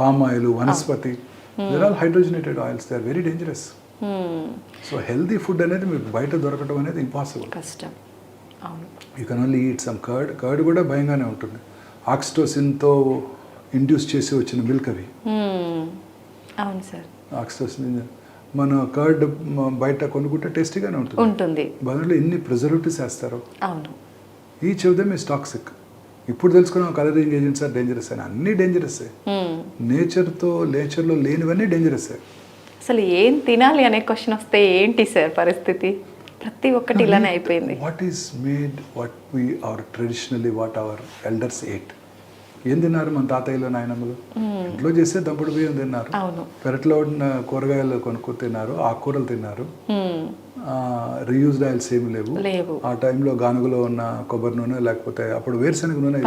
palm oil, vanaspati, they're all hydrogenated oils. They are very dangerous. So healthy food అనేది మీకు బయట దొరకడం అనేది ఇంపాసిబుల్. కష్టం. You can only eat some curd. Curd కూడా భయంగానే ఉంటుంది. ఆక్సిటోసిన్తో ఇండ్యూస్ చేసి వచ్చిన మిల్క్ అవి. అవును సార్. ఆక్సిటోసిన్ మన కర్డ్ బయట కొనుక్కుంటే టేస్టీగానే ఉంటుంది. బదులు ఎన్ని ప్రిజర్వేటివ్స్ వేస్తారు. అవును. Each of them is toxic. ఇప్పుడు తెలుసుకున్నాం కలరింగ్ ఏజెంట్స్ ఆర్ డేంజరస్ అని. అన్నీ డేంజరస్. నేచర్లో లేనివన్నీ డేంజరస్. అసలు ఏం తినాలి అనే క్వశ్చన్ వస్తే ఏంటి సార్ పరిస్థితి? ప్రతి ఒక్కటి ఇలానే అయిపోయింది. What is made what we our traditionally what our elders ate. ఏం తిన్నారు మన తాతయ్యలు నాయనమ్మలు? ఇంట్లో చేసే దంపుడు బియ్యం తిన్నారు, పెరట్లో ఉన్న కూరగాయలు కొనుక్కు తిన్నారు, ఆకుకూరలు తిన్నారు. రీయూజ్డ్ ఆయిల్స్ ఏమి లేవు. ఆ టైంలో గానుగలో ఉన్న కొబ్బరి నూనె, లేకపోతే అప్పుడు వేరుశనగ నూనె,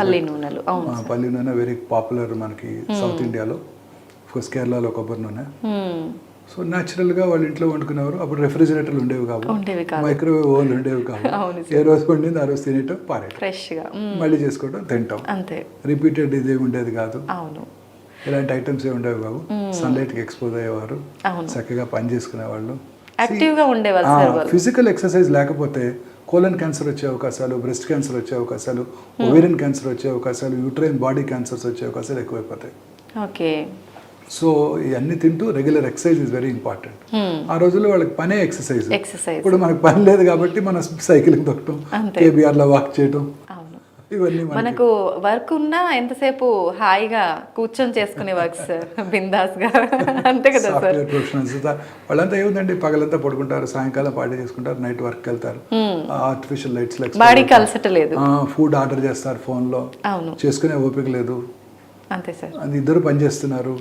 పల్లి నూనె వెరీ పాపులర్ మనకి సౌత్ ఇండియాలో. అఫ్కోర్స్ కేరళలో కొబ్బరి నూనె. సో న్యాచురల్గా వాళ్ళ ఇంట్లో వండుకునేవారు. అప్పుడు రెఫ్రిజిరేటర్లు ఉండేవి కావు, మైక్రోవేవ్ ఓవెన్లు ఉండేవి కావు. ఏ రోజు వండింది ఆ రోజు తినేయటం, ఫ్రెష్గా మళ్ళీ చేసుకోవడం, తింటాం. రిపీటెడ్ ఇది ఉండేది కాదు. ఇలాంటి ఐటమ్స్ ఏ ఉండేవి కావు. సన్లైట్కి ఎక్స్పోజ్ అయ్యేవారు, చక్కగా పని చేసుకునేవాళ్ళు, ఫిజికల్ ఎక్సర్సైజ్ లేకపోతే కోలన్ క్యాన్సర్ వచ్చే అవకాశాలు, బ్రెస్ట్ క్యాన్సర్ వచ్చే అవకాశాలు, ఓవేరియన్ క్యాన్సర్ వచ్చే అవకాశాలు, యూట్రైన్ బాడీ క్యాన్సర్స్ వచ్చే అవకాశాలు ఎక్కువైపోతాయి. సో ఇవన్నీ తింటూ regular exercise is very important. ఆ రోజుల్లో వాళ్ళకి పనే ఎక్సర్సైజ్. ఇప్పుడు మనకు పని లేదు కాబట్టి మనం సైక్లింగ్ తొక్కటం, కేబీఆర్లో వాక్ చేయటం, ఇవన్నీ మనకు వర్క్ ఉన్నా ఎంతసేపు హాయిగా కూర్చొని చేసుకునే వర్క్ సార్, బిందాస్ గా. అంతే కదా సార్. ప్రొఫెషనల్స్ వాళ్ళంతా ఏముందండి, పగలంతా పడుకుంటారు, సాయంకాలం పార్టీ చేసుకుంటారు, నైట్ వర్క్ వెళ్తారు. ఆర్టిఫిషియల్ లైట్స్ బాడీ కలిసట్లేదు, ఫుడ్ ఆర్డర్ చేస్తారు ఫోన్లో, చేసుకునే ఓపిక లేదు. అంతే సార్. అది ఇద్దరు పని చేస్తున్నారు,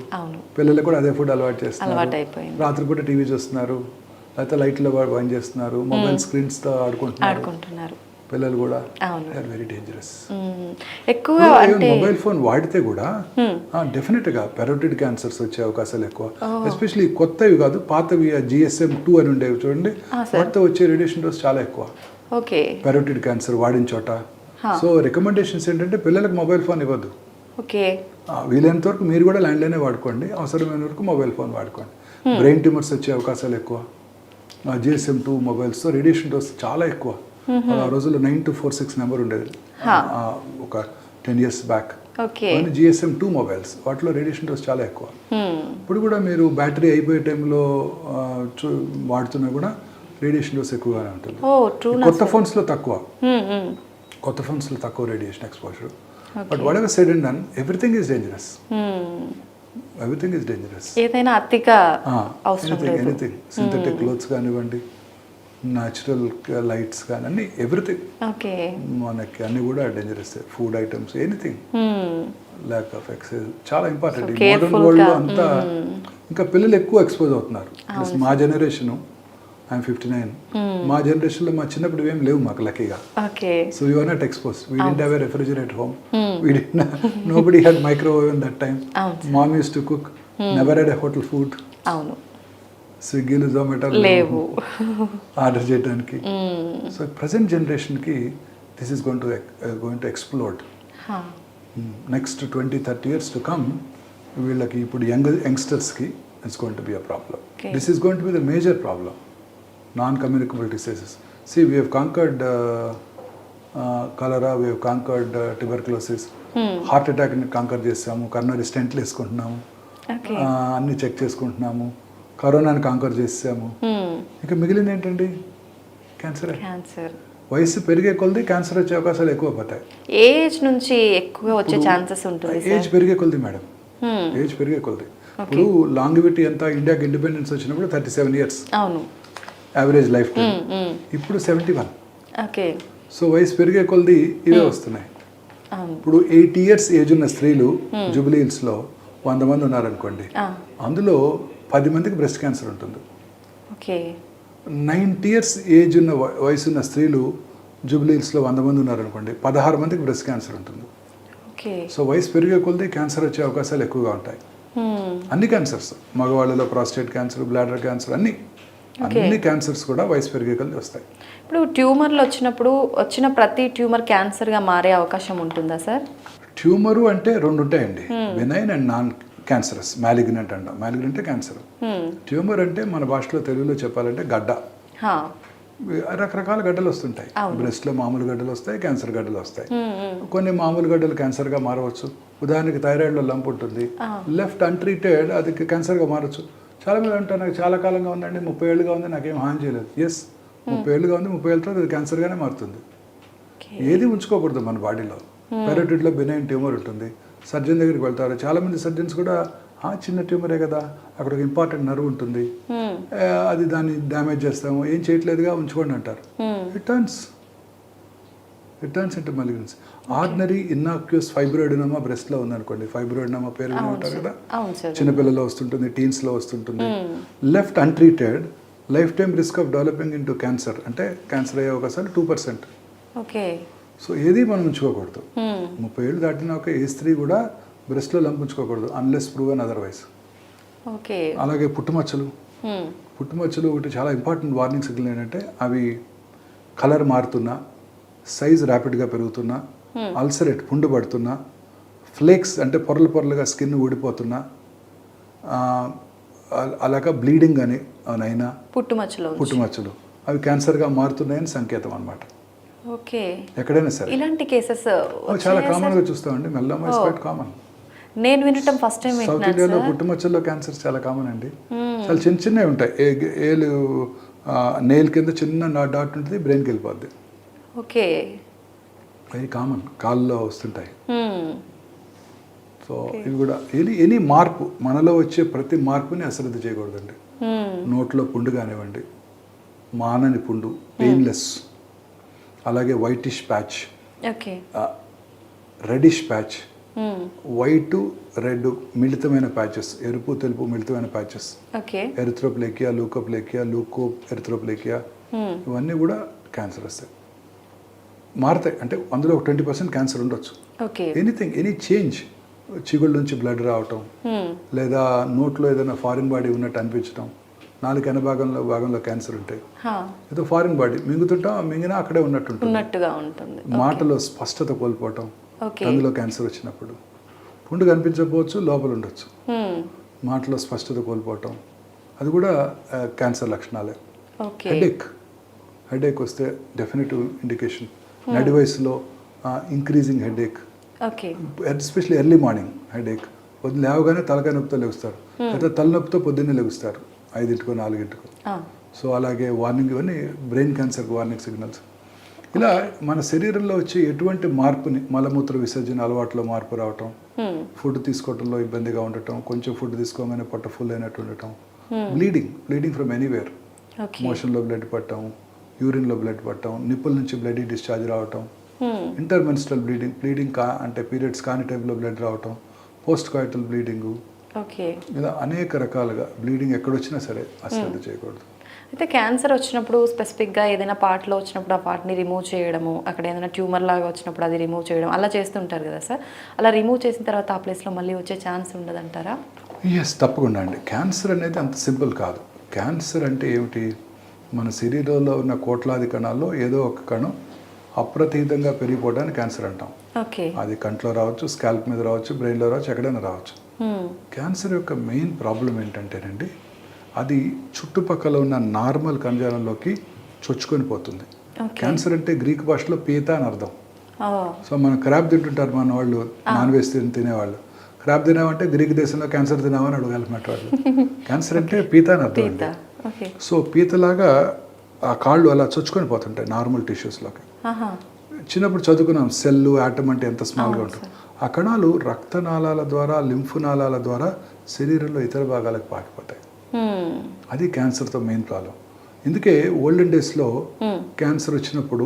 పిల్లలకు కూడా అదే ఫుడ్ అలవాటు చేస్తున్నారు, రాత్రి పూట టీవీ చూస్తున్నారు, లేకపోతే లైట్లో పని చేస్తున్నారు, మొబైల్ స్క్రీన్స్ తో ఆడుకుంటున్నారు పిల్లలు కూడా. Very dangerous. ఎక్కువ మొబైల్ ఫోన్ వాడితే కూడా డెఫినెట్ గా పెరోటిడ్ క్యాన్సర్స్ వచ్చే అవకాశాలు ఎక్కువ. ఎస్పెషల్లీ కొత్తవి కాదు, పాతవి GSM-2 అని ఉండేవి చూడండి, వాటితో వచ్చే రేడియేషన్ డోస్ చాలా ఎక్కువ పెరోటిడ్ క్యాన్సర్ వాడిన చోట. సో రికమెండేషన్స్ ఏంటంటే పిల్లలకు మొబైల్ ఫోన్ ఇవ్వద్దు. వీలైనంత వరకు మీరు కూడా ల్యాండ్లైనే వాడుకోండి, అవసరమైన వరకు మొబైల్ ఫోన్ వాడుకోండి. బ్రెయిన్ ట్యూమర్స్ వచ్చే అవకాశాలు ఎక్కువ. GSM-2 మొబైల్స్తో రేడియేషన్ డోస్ చాలా ఎక్కువ. ఆ రోజుల్లో 9246 నెంబర్ ఉండేది ఒక 10 years బ్యాక్. GSM-2 మొబైల్స్, వాటిలో రేడియేషన్ డోస్ చాలా ఎక్కువ. ఇప్పుడు కూడా మీరు బ్యాటరీ అయిపోయే టైంలో వాడుతున్నా కూడా రేడియేషన్ డోస్ ఎక్కువగానే ఉంటుంది. కొత్త ఫోన్స్లో తక్కువ radiation exposure. But whatever said and done, everything is dangerous. Everything is dangerous. ఏదైనా అతిగా అవసరం లేదు. Anything. Synthetic clothes కానివ్వండి, న్యాచురల్ లైట్స్ కానీ అన్ని, ఎవ్రీథింగ్ మనకి అన్ని కూడా dangerous. Food items, anything. Lack of exercise చాలా ఇంపార్టెంట్. ఈ మోడర్న్ వరల్డ్లో అంతా ఇంకా పిల్లలు ఎక్కువ ఎక్స్పోజ్ అవుతున్నారు. మా జనరేషను, ఐఎమ్ 59, మా జనరేషన్లో మా చిన్నప్పుడు ఏం లేవు మాకు లక్కీగా. So you are not expose. We didn't have a refrigerator home. Nobody had microwave in that time. Mom use to cook, never had a hotel food. స్విగ్గీలు, జొమాటోలు లేవు ఆర్డర్ చేయడానికి. సో ప్రజెంట్ జనరేషన్కి this is going to explode. Next 20-30 years to come వీళ్ళకి, ఇప్పుడు యంగ్స్టర్స్కి it's going to be a problem. This is going to be the major problem. Non-communicable diseases. See, we have conquered cholera, we have conquered tuberculosis. Heart attack ni conquer చేసాము, కరోనరీ స్టెంట్లు వేసుకుంటున్నాము, అన్ని చెక్ చేసుకుంటున్నాము, కరోనాని కాంకర్ చేసాము. ఇంకా మిగిలింది ఏంటండి? క్యాన్సర్. వయసు పెరిగే కొలది క్యాన్సర్ వచ్చే అవకాశాలు ఎక్కువ పోతాయి. ఏజ్ నుంచి ఎక్కువ వచ్చే ఛాన్సెస్ ఉంటుంది. ఏజ్ పెరిగే కొలది మేడం, ఏజ్ పెరిగే కొలది. ఇప్పుడు లాంగివిటీ ఎంత, ఇండియాకి ఇండిపెండెన్స్ వచ్చినప్పుడు 37 years యావరేజ్ లైఫ్ టైం. ఇప్పుడు 71. సో వయసు పెరిగే కొలది ఇవే వస్తున్నాయి. ఇప్పుడు 80 years ఏజ్ ఉన్న స్త్రీలు జూబ్లీ హిల్స్లో 100 మంది ఉన్నారనుకోండి, అందులో 10 మందికి బ్రెస్ట్ క్యాన్సర్ ఉంటుంది. 90 years ఏజ్ ఉన్న వయసు ఉన్న స్త్రీలు జూబ్లీ హిల్స్లో 100 మంది ఉన్నారనుకోండి, 16 మందికి బ్రెస్ట్ క్యాన్సర్ ఉంటుంది. ఓకే. సో వయసు పెరిగే కొద్దీ క్యాన్సర్ వచ్చే అవకాశాలు ఎక్కువగా ఉంటాయి. అన్ని క్యాన్సర్స్, మగవాళ్ళలో ప్రాస్టేట్ క్యాన్సర్, బ్లాడర్ క్యాన్సర్, అన్ని క్యాన్సర్స్ కూడా వయసు పెరిగే కొద్దీ వస్తాయి. ఇప్పుడు ట్యూమర్లు వచ్చిన ప్రతి ట్యూమర్ క్యాన్సర్గా మారే అవకాశం ఉంటుందా సార్? ట్యూమరు అంటే రెండు ఉంటాయండి, benign and non cancerous. Malignant అంటాం. Malignant cancer. ట్యూమర్ అంటే మన భాషలో తెలుగులో చెప్పాలంటే గడ్డ. రకరకాల గడ్డలు వస్తుంటాయి. బ్రెస్ట్లో మామూలు గడ్డలు వస్తాయి, క్యాన్సర్ గడ్డలు వస్తాయి. కొన్ని మామూలు గడ్డలు క్యాన్సర్గా మారవచ్చు. ఉదాహరణకి థైరాయిడ్లో లంప్ ఉంటుంది, లెఫ్ట్ అన్ట్రీటెడ్ అది క్యాన్సర్గా మారచ్చు. చాలా మంది అంటారు నాకు చాలా కాలంగా ఉందండి, 30 ఏళ్ళుగా ఉంది, నాకేం హాని చేయలేదు. ఎస్, 30 ఏళ్ళుగా ఉంది, 30 ఏళ్ళ తర్వాత అది క్యాన్సర్గానే మారుతుంది. ఏది ఉంచుకోకూడదు మన బాడీలో. పెరోటిడ్లో బెనైన్ ట్యూమర్ ఉంటుంది, సర్జన్ దగ్గరికి వెళ్తారు. చాలామంది సర్జన్స్ కూడా చిన్న ట్యూమరే కదా, అక్కడ ఒక ఇంపార్టెంట్ నర్వ్ ఉంటుంది, అది దాన్ని డ్యామేజ్ చేస్తాము, ఏం చేయట్లేదుగా, ఉంచుకోండి అంటారు. It turns into malignancy. Ordinary innocuous fibroadenoma బ్రెస్ట్లో ఉందనుకోండి, ఫైబ్రాయిడినోమా పేరు విని ఉంటారు కదా, చిన్నపిల్లల్లో వస్తుంటుంది, టీన్స్లో వస్తుంటుంది. Left untreated life time risk of developing into cancer, అంటే క్యాన్సర్ అయ్యే అవకాశాలు 2%. ఓకే. సో ఏది మనం ఉంచుకోకూడదు. 30 ఏళ్ళు దాటిన ఒక ఏ స్త్రీ కూడా బ్రెస్ట్లో లంప్ ఉంచుకోకూడదు, అన్లెస్ ప్రూవెన్ అదర్వైజ్. ఓకే. అలాగే పుట్టుమచ్చలు ఒకటి చాలా ఇంపార్టెంట్ వార్నింగ్ సిగ్నల్. ఏంటంటే అవి కలర్ మారుతున్నా, సైజ్ ర్యాపిడ్గా పెరుగుతున్నా, అల్సరేట్ పుండు పడుతున్నా, ఫ్లేక్స్ అంటే పొరలుగా స్కిన్ ఊడిపోతున్నా, అలాగా బ్లీడింగ్ అని అయినా పుట్టుమచ్చలు అవి క్యాన్సర్గా మారుతున్నాయని సంకేతం అన్నమాట. ఓకే. ఎక్కడైనా సరే ఇలాంటి కేసెస్ చాలా కామన్గా చూస్తామండి. మెల్లమ్మ ఇస్ క్వైట్ కామన్. నేను వినటం ఫస్ట్ టైం. సౌత్ ఇండియాలో పుట్టుమచ్చల్లో క్యాన్సర్స్ చాలా కామన్ అండి. చాలా చిన్నవి ఉంటాయి. ఏలు నెయిల్ కింద చిన్న డాట్ ఉంటుంది, బ్రెయిన్కి వెళ్ళిపోద్ది. ఓకే. వెరీ కామన్, కాళ్ళలో వస్తుంటాయి. సో ఇవి కూడా ఎనీ మార్పు, మనలో వచ్చే ప్రతి మార్పుని అశ్రద్ధ చేయకూడదండి. నోట్లో పుండు కానివ్వండి, మానని పుండు, పెయిన్లెస్, అలాగే whitish patch, reddish patch, white red మిళితమైన ప్యాచెస్, ఎరుపు తెలుపు మిళితమైన ప్యాచెస్, ఎరిథ్రోప్లేకియా, లూకో ఎరిథ్రోప్లేకియా, ఇవన్నీ కూడా క్యాన్సర్ వస్తాయి, మారుతాయి. అంటే అందులో ఒక 20% క్యాన్సర్ ఉండొచ్చు. ఎనీ చేంజ్, చిగుళ్ళ నుంచి బ్లడ్ రావటం, లేదా నోట్లో ఏదైనా ఫారిన్ బాడీ ఉన్నట్టు అనిపించడం, నాలుగు భాగంలో క్యాన్సర్ ఉంటాయి, ఏదో ఫారిన్ బాడీ మింగినా అక్కడే ఉన్నట్టుగా ఉంటుంది. మాటలో స్పష్టత కోల్పోవటం, అందులో క్యాన్సర్ వచ్చినప్పుడు పుండు కనిపించకపోవచ్చు, లోపల ఉండొచ్చు, మాటలో స్పష్టత కోల్పోవటం, అది కూడా క్యాన్సర్ లక్షణాలే. హెడేక్ వస్తే డెఫినెటివ్ ఇండికేషన్. నడి వయసులో increasing headache, especially early morning headache, పొద్దున్న లేవగానే తలకాయ నొప్పితో లెగుస్తారు, లేదా తలనొప్పితో పొద్దున్నే లెగుస్తారు 5 4. సో అలాగే వార్నింగ్, ఇవన్నీ బ్రెయిన్ క్యాన్సర్కి వార్నింగ్ సిగ్నల్స్. ఇలా మన శరీరంలో వచ్చే ఎటువంటి మార్పుని, మలమూత్ర విసర్జన అలవాట్లో మార్పు రావటం, ఫుడ్ తీసుకోవడంలో ఇబ్బందిగా ఉండటం, కొంచెం ఫుడ్ తీసుకోగానే పొట్ట ఫుల్ అయినట్టు ఉండటం, బ్లీడింగ్ ఫ్రమ్ ఎనీవేర్, మోషన్లో బ్లడ్ పట్టడం, యూరిన్లో బ్లడ్ పట్టడం, నిప్పుల నుంచి బ్లడ్ డిశ్చార్జ్ రావటం, ఇంటర్మెన్స్ట్రల్ బ్లీడింగ్ అంటే పీరియడ్స్ కాని టైంలో బ్లడ్ రావటం, పోస్ట్ కాయిటల్ బ్లీడింగు, ఇలా అనేక రకాలుగా బ్లీడింగ్ ఎక్కడొచ్చినా సరే అశ్రద్ధ చేయకూడదు. అయితే క్యాన్సర్ వచ్చినప్పుడు స్పెసిఫిక్గా ఏదైనా పార్ట్లో వచ్చినప్పుడు ఆ పార్ట్ని రిమూవ్ చేయడము, అక్కడ ఏదైనా ట్యూమర్ లాగా వచ్చినప్పుడు అది రిమూవ్ చేయడం అలా చేస్తుంటారు కదా సార్, అలా రిమూవ్ చేసిన తర్వాత ఆ ప్లేస్లో మళ్ళీ వచ్చే ఛాన్స్ ఉండదంటారా? ఎస్, తప్పకుండా అండి. క్యాన్సర్ అనేది అంత సింపుల్ కాదు. క్యాన్సర్ అంటే ఏమిటి, మన శరీరంలో ఉన్న కోట్లాది కణాల్లో ఏదో ఒక కణం అప్రతీతంగా పెరిగిపోవడానికి క్యాన్సర్ అంటాం. అది కంట్లో రావచ్చు, స్కాల్ప్ మీద రావచ్చు, బ్రెయిన్లో రావచ్చు, ఎక్కడైనా రావచ్చు. క్యాన్సర్ యొక్క మెయిన్ ప్రాబ్లం ఏంటంటేనండి, అది చుట్టుపక్కల ఉన్న నార్మల్ కణజాలంలోకి చొచ్చుకొని పోతుంది. క్యాన్సర్ అంటే గ్రీక్ భాషలో పీత అని అర్థం. సో మనం క్రాబ్ తింటుంటారు మన వాళ్ళు, నాన్ వెజ్ తినేవాళ్ళు. క్రాబ్ తినామంటే గ్రీక్ దేశంలో క్యాన్సర్ తినామని అడగాలన్నమాట వాళ్ళు. క్యాన్సర్ అంటే పీత అని అర్థం అండి. సో పీతలాగా ఆ కాళ్ళు అలా చొచ్చుకొని పోతుంటాయి నార్మల్ టిష్యూస్లోకి. చిన్నప్పుడు చదువుకున్నాం సెల్ యాటమ్ అంటే ఎంత స్మాల్గా ఉంటుంది. ఆ కణాలు రక్తనాళాల ద్వారా, లింఫ్ నాళాల ద్వారా శరీరంలో ఇతర భాగాలకు పాకిపోతాయి. అది క్యాన్సర్తో మెయిన్ ప్రాబ్లం. అందుకే ఓల్డెన్ డేస్లో క్యాన్సర్ వచ్చినప్పుడు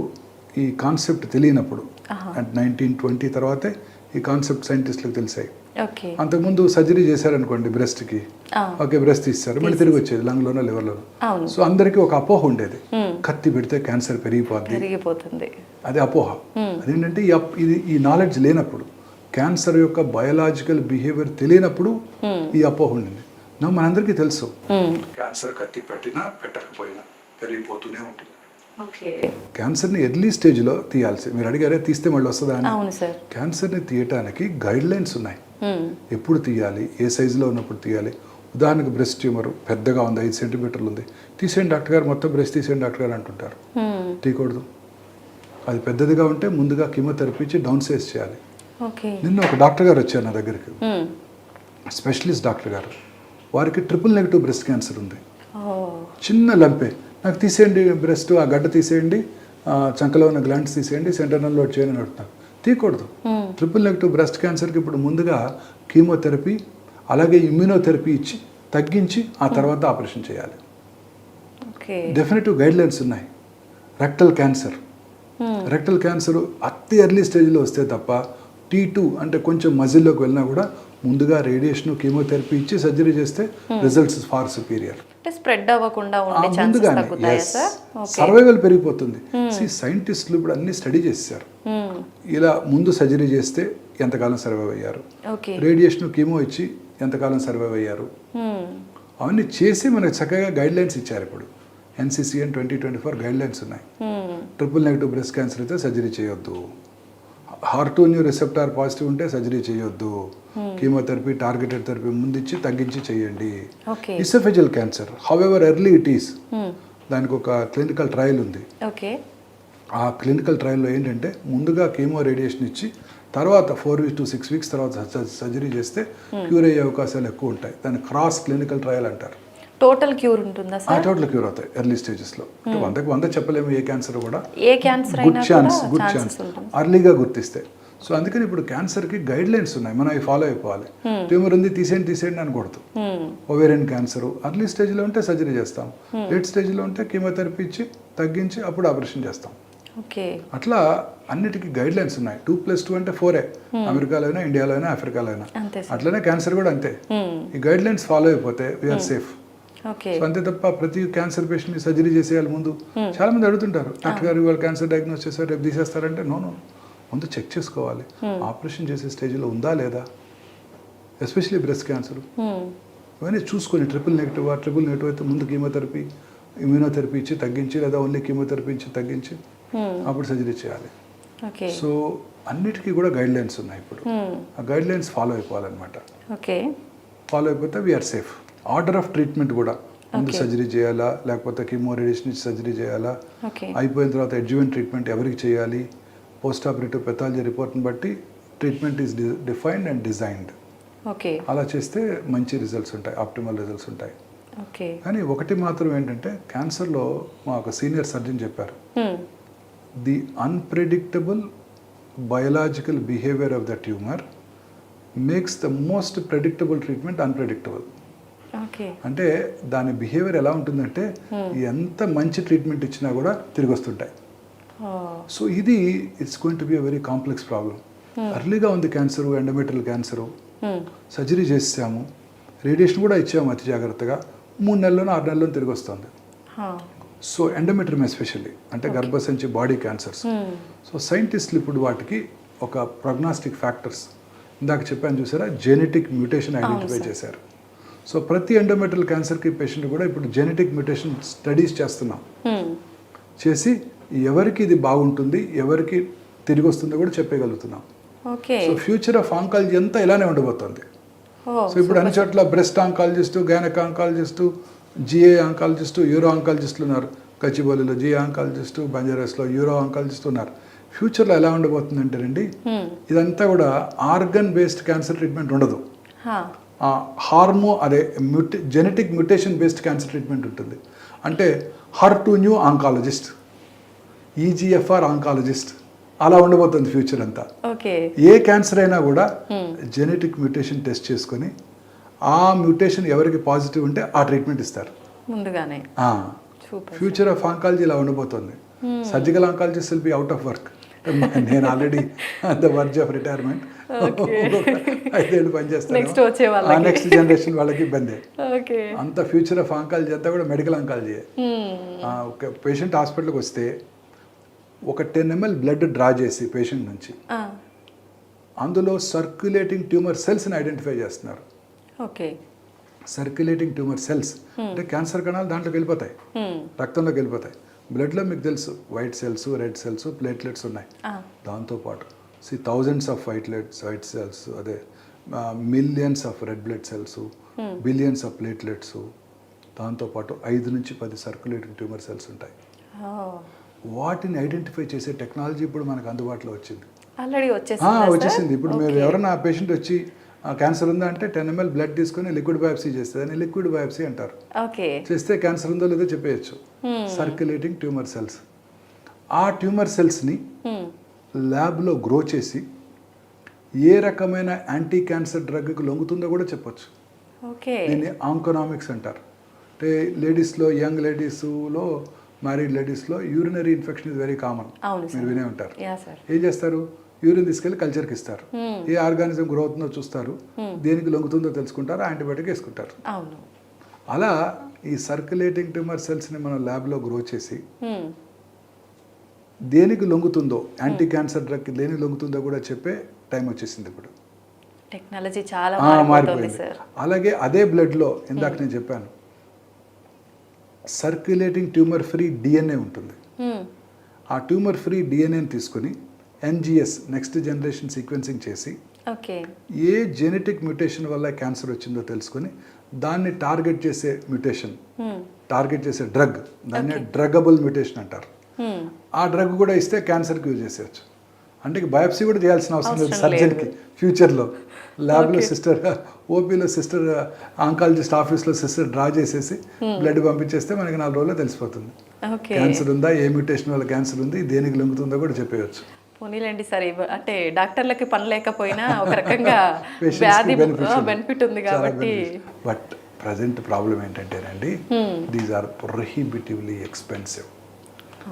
ఈ కాన్సెప్ట్ తెలియనప్పుడు, అంటే 1920 తర్వాతే ఈ కాన్సెప్ట్ సైంటిస్టులకు తెలిసాయి. అంతకుముందు సర్జరీ చేశారనుకోండి బ్రెస్ట్కి, బ్రెస్ట్ తీస్తారు, మళ్ళీ తిరిగి వచ్చేది లంగ్లోనో లివర్లోనో. సో అందరికీ ఒక అపోహ ఉండేది, కత్తి పెడితే క్యాన్సర్ పెరిగిపోతుంది, అది అపోహ. అదేంటంటే ఈ నాలెడ్జ్ లేనప్పుడు క్యాన్సర్ యొక్క బయోలాజికల్ బిహేవియర్ తెలియనప్పుడు ఈ అపోహ ఉండింది. మనందరికీ తెలుసు క్యాన్సర్ కత్తి పెట్టినా పెట్టకపోయినా పెరిగిపోతూనే ఉంటుంది. క్యాన్సర్ని ఎర్లీ స్టేజ్లో తీయాల్సి, మీరు అడిగారే తీస్తే మళ్ళీ వస్తుందా అని. క్యాన్సర్ని తీయటానికి గైడ్ లైన్స్ ఉన్నాయి. ఎప్పుడు తీయాలి, ఏ సైజులో ఉన్నప్పుడు తీయాలి. ఉదాహరణకు బ్రెస్ట్ ట్యూమర్ పెద్దగా ఉంది, 5 సెంటీమీటర్లు ఉంది, తీసేయండి డాక్టర్ గారు, మొత్తం బ్రెస్ట్ తీసేయండి డాక్టర్ గారు అంటుంటారు. తీయకూడదు. అది పెద్దదిగా ఉంటే ముందుగా కీమోథెరపీ ఇచ్చి డౌన్ సైజ్ చేయాలి. నిన్న ఒక డాక్టర్ గారు వచ్చారు నా దగ్గరికి, స్పెషలిస్ట్ డాక్టర్ గారు. వారికి ట్రిపుల్-నెగటివ్ బ్రెస్ట్ క్యాన్సర్ ఉంది. చిన్న లంపే, నాకు తీసేయండి బ్రెస్ట్, ఆ గడ్డ తీసేయండి, చంకలో ఉన్న గ్లాండ్స్ తీసేయండి, సెంటర్నల్ లోడ్ చేయండి అని అడుగుతాను. తీయకూడదు. ట్రిపుల్-నెగటివ్ బ్రెస్ట్ క్యాన్సర్కి ఇప్పుడు ముందుగా కీమోథెరపీ అలాగే ఇమ్యూనోథెరపీ ఇచ్చి తగ్గించి ఆ తర్వాత ఆపరేషన్ చేయాలి. డెఫినెటివ్ గైడ్ లైన్స్ ఉన్నాయి. రెక్టల్ క్యాన్సర్ అతి ఎర్లీ స్టేజ్లో వస్తే తప్ప T2 అంటే కొంచెం మజిల్లోకి వెళ్ళినా కూడా ముందుగా రేడియేషన్ కీమోథెరపీ ఇచ్చి సర్జరీ చేస్తే రిజల్ట్స్ ఫార్ సుపీరియర్. స్ప్రెడ్ అవ్వకుండా ముందుగానే సర్వైవల్ పెరిగిపోతుంది. సైంటిస్టులు ఇప్పుడు అన్ని స్టడీ చేశారు. ఇలా ముందు సర్జరీ చేస్తే ఎంతకాలం సర్వైవ్ అయ్యారు, రేడియేషన్ కీమో ఇచ్చి ఎంతకాలం సర్వైవ్ అయ్యారు, అవన్నీ చేసి మనకు చక్కగా గైడ్ లైన్స్ ఇచ్చారు. ఇప్పుడు NCCN 2024 గైడ్ లైన్స్ ఉన్నాయి. ట్రిపుల్-నెగటివ్ బ్రెస్ట్ క్యాన్సర్ అయితే సర్జరీ చేయొద్దు, HER2 రిసెప్టార్ పాజిటివ్ ఉంటే సర్జరీ చేయొద్దు, కీమోథెరపీ టార్గెటెడ్ థెరపీ ముందు ఇచ్చి తగ్గించి చేయండి. Oesophageal cancer however early it is, దానికి ఒక క్లినికల్ ట్రయల్ ఉంది. ఆ క్లినికల్ ట్రయల్లో ఏంటంటే ముందుగా కీమో రేడియేషన్ ఇచ్చి తర్వాత 4 to 6 weeks తర్వాత సర్జరీ చేస్తే క్యూర్ అయ్యే అవకాశాలు ఎక్కువ ఉంటాయి. దాన్ని క్రాస్ క్లినికల్ ట్రయల్ అంటారు. టోటల్ క్యూర్ ఉంటుందా సార్? టోటల్ క్యూర్ అవుతాయి ఎర్లీ స్టేజెస్లో. 100 చెప్పలేము, ఏ క్యాన్సర్ కూడా గుడ్ ఛాన్స్ అర్లీగా గుర్తిస్తే. సో అందుకని ఇప్పుడు క్యాన్సర్కి గైడ్ లైన్స్ ఉన్నాయి, మనం అవి ఫాలో అయిపోవాలి. ట్యూమర్ ఉంది తీసేయండి అనకూడదు. ఓవేరియన్ క్యాన్సర్ అర్లీ స్టేజ్లో ఉంటే సర్జరీ చేస్తాం, లేట్ స్టేజ్లో ఉంటే కీమోథెరపీ ఇచ్చి తగ్గించి అప్పుడు ఆపరేషన్ చేస్తాం. అట్లా అన్నిటికీ గైడ్ లైన్స్ ఉన్నాయి. 2+2 అంటే 4 అమెరికాలో అయినా, ఇండియాలో అయినా, ఆఫ్రికాలో అయినా. అట్లనే క్యాన్సర్ కూడా అంతే. ఈ గైడ్ లైన్స్ ఫాలో అయిపోతే వీఆర్ సేఫ్. సో అంతే తప్ప ప్రతి క్యాన్సర్ పేషెంట్ని సర్జరీ చేసేయాలి ముందు. చాలా మంది అడుగుతుంటారు, డాక్టర్ గారు ఇవాళ క్యాన్సర్ డయాగ్నోస్ చేశారు రేపు తీసేస్తారంటే. నో, ముందు చెక్ చేసుకోవాలి ఆపరేషన్ చేసే స్టేజ్లో ఉందా లేదా, ఎస్పెషలీ బ్రెస్ట్ క్యాన్సర్. ఇవన్నీ చూసుకొని ట్రిపుల్-నెగటివ్ అయితే ముందు కీమోథెరపీ ఇమ్యూనోథెరపీ ఇచ్చి తగ్గించి, లేదా ఓన్లీ కీమోథెరపీ ఇచ్చి తగ్గించి అప్పుడు సర్జరీ చేయాలి. సో అన్నిటికీ కూడా గైడ్ లైన్స్ ఉన్నాయి. ఇప్పుడు ఆ గైడ్ లైన్స్ ఫాలో అయిపోవాలన్నమాట. ఫాలో అయిపోతే we are safe. Order of treatment కూడా ముందు సర్జరీ చేయాలా, లేకపోతే కీమో రేడియేషన్ ఇచ్చి సర్జరీ చేయాలా, అయిపోయిన తర్వాత అడ్జువెంట్ ట్రీట్మెంట్ ఎవరికి చేయాలి, పోస్ట్ ఆపరేటివ్ పెథాలజీ రిపోర్ట్ని బట్టి treatment is defined and designed. అలా చేస్తే మంచి రిజల్ట్స్ ఉంటాయి, ఆప్టిమల్ రిజల్ట్స్ ఉంటాయి. కానీ ఒకటి మాత్రం ఏంటంటే క్యాన్సర్లో మా ఒక సీనియర్ సర్జన్ చెప్పారు, the unpredictable biological behaviour of the tumour makes the most predictable treatment unpredictable. అంటే దాని బిహేవియర్ ఎలా ఉంటుందంటే ఎంత మంచి ట్రీట్మెంట్ ఇచ్చినా కూడా తిరిగి వస్తుంటాయి. సో ఇది it's going to be a very complex problem. అర్లీగా ఉంది క్యాన్సరు, ఎండోమెట్రియల్ క్యాన్సరు, సర్జరీ చేసాము, రేడియేషన్ కూడా ఇచ్చాము అతి జాగ్రత్తగా, 3 నెలల్లోనూ 6 నెలల్లోనూ తిరిగి వస్తుంది. సో ఎండోమెట్రియం ఎస్పెషల్లీ అంటే గర్భసంచి బాడీ క్యాన్సర్స్. సో సైంటిస్టులు ఇప్పుడు వాటికి ఒక ప్రొగ్నాస్టిక్ ఫ్యాక్టర్స్ ఇందాక చెప్పాను చూసారా, జెనెటిక్ మ్యూటేషన్ ఐడెంటిఫై చేశారు. సో ప్రతి ఎండోమెట్రియల్ క్యాన్సర్కి పేషెంట్ కూడా ఇప్పుడు జెనెటిక్ మ్యూటేషన్ స్టడీస్ చేస్తున్నాం. చేసి ఎవరికి ఇది బాగుంటుంది, ఎవరికి తిరిగి వస్తుందో కూడా చెప్పగలుగుతున్నాం. సో ఫ్యూచర్ ఆఫ్ ఆంకాలజీ అంతా ఇలానే ఉండబోతుంది. సో ఇప్పుడు అన్ని చోట్ల breast oncologist, gynaec oncologist, GI oncologist, uro ఆంకాలజిస్టులు ఉన్నారు. గచ్చిబౌలిలో జిఏ ఆంకాలజిస్టు, బంజారాస్లో యూరో ఆంకాలజిస్టు ఉన్నారు. ఫ్యూచర్లో ఎలా ఉండబోతుంది అంటేనండి, ఇదంతా కూడా ఆర్గన్ బేస్డ్ క్యాన్సర్ ట్రీట్మెంట్ ఉండదు, genetic mutation based cancer treatment ఉంటుంది. అంటే HER2 ఆంకాలజిస్ట్, EGFR ఆంకాలజిస్ట్, అలా ఉండబోతుంది ఫ్యూచర్ అంతా. ఏ క్యాన్సర్ అయినా కూడా జెనెటిక్ మ్యూటేషన్ టెస్ట్ చేసుకొని ఆ మ్యూటేషన్ ఎవరికి పాజిటివ్ ఉంటే ఆ ట్రీట్మెంట్ ఇస్తారు ముందుగానే. ఫ్యూచర్ ఆఫ్ ఆంకాలజీ ఇలా ఉండబోతుంది. Surgical oncologist will be out of work. నేను already the verge of retirement, 5 ఏళ్ళు పనిచేస్తాను. నెక్స్ట్ జనరేషన్ వాళ్ళకి ఇబ్బంది. అంత ఫ్యూచర్ ఆఫ్ ఆంకాలజీ అంతా కూడా మెడికల్ ఆంకాలజీ. ఒక పేషెంట్ హాస్పిటల్కి వస్తే ఒక 10 ml బ్లడ్ డ్రా చేసి పేషెంట్ నుంచి అందులో సర్క్యులేటింగ్ ట్యూమర్ సెల్స్ని ఐడెంటిఫై చేస్తున్నారు. ఓకే. సర్క్యులేటింగ్ ట్యూమర్ సెల్స్ అంటే క్యాన్సర్ కణాలు దాంట్లోకి వెళ్ళిపోతాయి, రక్తంలోకి వెళ్ళిపోతాయి. బ్లడ్లో మీకు తెలుసు white cells, red cells, platelets ఉన్నాయి. దాంతోపాటు థౌజండ్స్ ఆఫ్ వైట్ సెల్స్, అదే millions of red blood cells, billions of platelets, దాంతోపాటు 5 నుంచి 10 సర్క్యులేటింగ్ ట్యూమర్ సెల్స్ ఉంటాయి. వాటిని ఐడెంటిఫై చేసే టెక్నాలజీ ఇప్పుడు మనకు అందుబాటులో వచ్చింది. ఆల్రెడీ వచ్చేసింది. ఇప్పుడు మీరు ఎవరైనా పేషెంట్ వచ్చి క్యాన్సర్ ఉందా అంటే 10 ml బ్లడ్ తీసుకొని లిక్విడ్ బయాప్సీ చేస్తే దాన్ని లిక్విడ్ బయాప్సీ అంటారు. చేస్తే క్యాన్సర్ ఉందో లేదో చెప్పేయచ్చు. సర్క్యులేటింగ్ ట్యూమర్ సెల్స్, ఆ ట్యూమర్ సెల్స్ని ల్యాబ్లో గ్రో చేసి ఏ రకమైన యాంటీ క్యాన్సర్ డ్రగ్కి లొంగుతుందో కూడా చెప్పొచ్చు. దీన్ని ఆంకోనామిక్స్ అంటారు. అంటే లేడీస్లో, యంగ్ లేడీస్లో, మ్యారీడ్ లేడీస్లో urinary infection is very common, మీరు వినే ఉంటారు. ఏం చేస్తారు, యూరిన్ తీసుకెళ్ళి కల్చర్కి ఇస్తారు, ఏ ఆర్గానిజం గ్రో అవుతుందో చూస్తారు, దేనికి లొంగుతుందో తెలుసుకుంటారు, యాంటీబయాటిక్ వేసుకుంటారు. అలా ఈ సర్క్యులేటింగ్ ట్యూమర్ సెల్స్ని మనం ల్యాబ్లో గ్రో చేసి దేనికి లొంగుతుందో, యాంటీ క్యాన్సర్ డ్రగ్కి దేనికి లొంగుతుందో కూడా చెప్పే టైం వచ్చేసింది. ఇప్పుడు టెక్నాలజీ చాలా మారిపోయింది. అలాగే అదే బ్లడ్లో ఇందాక నేను చెప్పాను సర్క్యులేటింగ్ ట్యూమర్ ఫ్రీ డిఎన్ఏ ఉంటుంది. ఆ ట్యూమర్ ఫ్రీ డిఎన్ఏని తీసుకుని NGS నెక్స్ట్ జనరేషన్ సీక్వెన్సింగ్ చేసి ఏ జెనెటిక్ మ్యూటేషన్ వల్ల క్యాన్సర్ వచ్చిందో తెలుసుకొని దాన్ని టార్గెట్ చేసే మ్యూటేషన్, టార్గెట్ చేసే డ్రగ్, దాన్ని డ్రగబుల్ మ్యూటేషన్ అంటారు. ఆ డ్రగ్ కూడా ఇస్తే క్యాన్సర్కి యూజ్ చేసేయచ్చు. అంటే బయాప్సీ కూడా చేయాల్సిన అవసరం లేదు సర్జన్కి. ఫ్యూచర్లో ల్యాబ్లో సిస్టర్, ఓపీలో సిస్టర్, ఆంకాలజిస్ట్ ఆఫీస్లో సిస్టర్ డ్రా చేసేసి బ్లడ్ పంపించేస్తే మనకి 4 రోజుల్లో తెలిసిపోతుంది క్యాన్సర్ ఉందా, ఏ మ్యూటేషన్ వల్ల క్యాన్సర్ ఉంది, దేనికి లొంగుతుందో కూడా చెప్పేయచ్చు. పోనీలేండి సార్, అంటే డాక్టర్లకి పని లేకపోయినా ఒక రకంగా వ్యాధి బెనిఫిట్ ఉంది కాబట్టి. బట్ ప్రజెంట్ ప్రాబ్లం ఏంటంటేనండి, దీస్ ఆర్ ప్రొహిబిటివ్లీ ఎక్స్పెన్సివ్.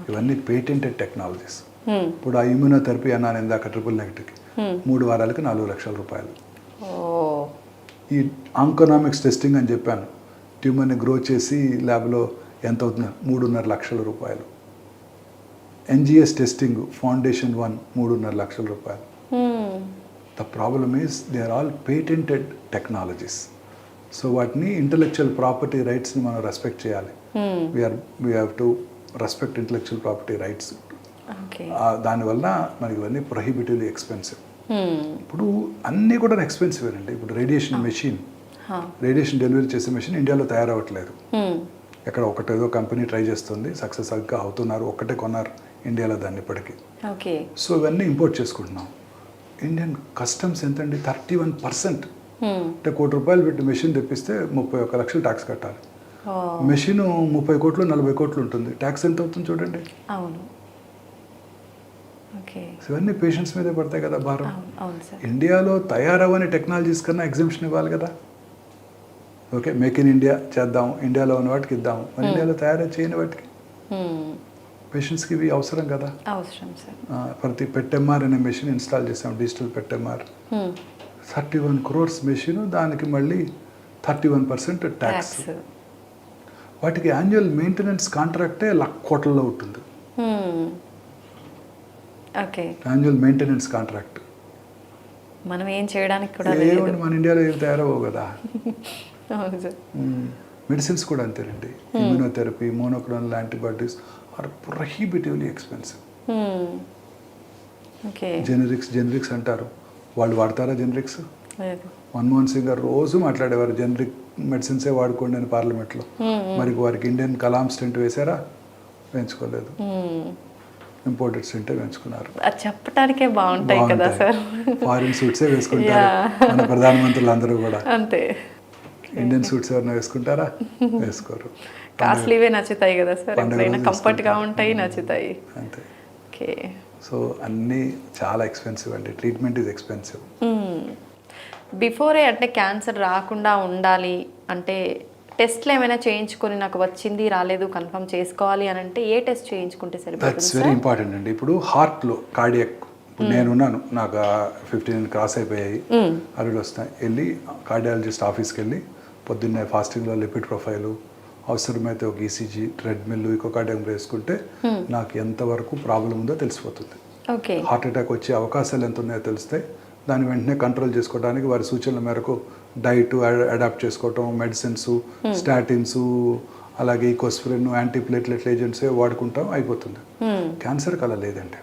ఇవన్నీ పేటెంటెడ్ టెక్నాలజీస్. ఇప్పుడు ఆ ఇమ్యూనోథెరపీ అన్నాను ఇందాక, ట్రిపుల్ నెగటివ్కి 3 వారాలకి 4 లక్షల రూపాయలు. ఈ ఆంకోనామిక్స్ టెస్టింగ్ అని చెప్పాను, ట్యూమర్ని గ్రో చేసి ల్యాబ్లో ఎంత అవుతుంది, 3.5 లక్షల రూపాయలు. NGS టెస్టింగ్ ఫౌండేషన్ 1 3.5 లక్షల రూపాయలు. The problem is they are all patented technologies. So వాటిని ఇంటలెక్చువల్ ప్రాపర్టీ రైట్స్ని మనం రెస్పెక్ట్ చేయాలి. We have to respect intellectual property rights. దానివల్ల మనకి ఇవన్నీ ప్రొహిబిటివ్లీ ఎక్స్పెన్సివ్. ఇప్పుడు అన్నీ కూడా ఎక్స్పెన్సివ్ అండి. ఇప్పుడు రేడియేషన్ మెషిన్, రేడియేషన్ డెలివరీ చేసే మెషిన్ ఇండియాలో తయారవ్వట్లేదు. ఎక్కడ ఒకటేదో కంపెనీ ట్రై చేస్తుంది, సక్సెస్ గా అవుతున్నారు, ఒక్కటే కొన్నారు ఇండియాలో దాన్ని ఇప్పటికీ. సో ఇవన్నీ ఇంపోర్ట్ చేసుకుంటున్నాం. ఇండియన్ కస్టమ్స్ ఎంతండి, 31%. అంటే ₹1,00,00,000 పెట్టి మెషిన్ తెప్పిస్తే 31 లక్షలు ట్యాక్స్ కట్టాలి. మెషిన్ 30 కోట్లు 40 కోట్లు ఉంటుంది, ట్యాక్స్ ఎంత అవుతుంది చూడండి. ఇవన్నీ పేషెంట్స్ మీదే పడతాయి కదా భారం. ఇండియాలో తయారవని టెక్నాలజీస్ కన్నా ఎగ్జామ్షన్ ఇవ్వాలి కదా. ఓకే, మేక్ ఇన్ ఇండియా చేద్దాం, ఇండియాలో ఉన్న వాటికి ఇద్దాం, మరి ఇండియాలో తయారు చేయని వాటికి పేషెంట్స్కి ఇవి అవసరం కదా. ప్రతి PET-MR అనే మెషిన్ ఇన్స్టాల్ చేసాం, డిజిటల్ PET-MR. 31 crores మెషిన్, దానికి మళ్ళీ 31% ట్యాక్స్. వాటికి యాన్యువల్ మెయింటెనెన్స్ కాంట్రాక్టే ₹1,00,00,000 ఉంటుంది. Annual maintenance contract. మనం ఏం చేయడానికి కూడా ఏమండి, మన ఇండియాలో ఏం తయారవవు కదా. మెడిసిన్స్ కూడా అంతేనండి. Immunotherapy, monoclonal antibodies are prohibitively expensive. Generics అంటారు, వాళ్ళు వాడతారా జెనరిక్స్? మన్మోహన్ సింగ్ గారు రోజు మాట్లాడేవారు జెనరిక్ మెడిసిన్సే వాడుకోండి అని పార్లమెంట్లో. మరి వారికి ఇండియన్ కలాం స్టెంట్ వేశారా? వేయించుకోలేదు. ఇంపోర్టెడ్ స్టెంటే వేయించుకున్నారు. చెప్పడానికే బాగుంటాయి కదా సార్. ఫారిన్ సూట్సే వేసుకుంటారు మన ప్రధానమంత్రులు అందరూ కూడా. అంతే. ఇండియన్ సూట్స్ ఎవరైనా వేసుకుంటారా? వేసుకోరు. కాస్ట్లీవే నచ్చుతాయి కదా సార్, కంఫర్ట్గా ఉంటాయి, నచ్చుతాయి. అంతే. సో అన్నీ చాలా ఎక్స్పెన్సివ్ అండి. Treatment is expensive. బిఫోరే అంటే క్యాన్సర్ రాకుండా ఉండాలి అంటే టెస్ట్లు ఏమైనా చేయించుకొని నాకు వచ్చింది రాలేదు కన్ఫర్మ్ చేసుకోవాలి అని అంటే ఏ టెస్ట్ చేయించుకుంటే సరిపోతుంది? దట్స్ వెరీ ఇంపార్టెంట్ అండి. ఇప్పుడు హార్ట్లో కార్డియాక్, నేనున్నాను, నాకు 15 క్రాస్ అయిపోయాయి, అవి వస్తాయి. వెళ్ళి కార్డియాలజిస్ట్ ఆఫీస్కి వెళ్ళి పొద్దున్నే ఫాస్టింగ్లో లిపిడ్ ప్రొఫైలు, అవసరమైతే ఒక ECG, ట్రెడ్మిల్, ఇకోకార్డియోగ్రామ్ వేసుకుంటే నాకు ఎంతవరకు ప్రాబ్లం ఉందో తెలిసిపోతుంది. హార్ట్ అటాక్ వచ్చే అవకాశాలు ఎంత ఉన్నాయో తెలిస్తే దాన్ని వెంటనే కంట్రోల్ చేసుకోవడానికి వారి సూచనల మేరకు డైట్ అడాప్ట్ చేసుకోవటం, మెడిసిన్స్, స్టాటిన్స్, అలాగే ఈకోస్పిరిన్, యాంటీప్లేట్లెట్ ఏజెంట్స్ వాడుకుంటాం, అయిపోతుంది. క్యాన్సర్కి అలా లేదండి.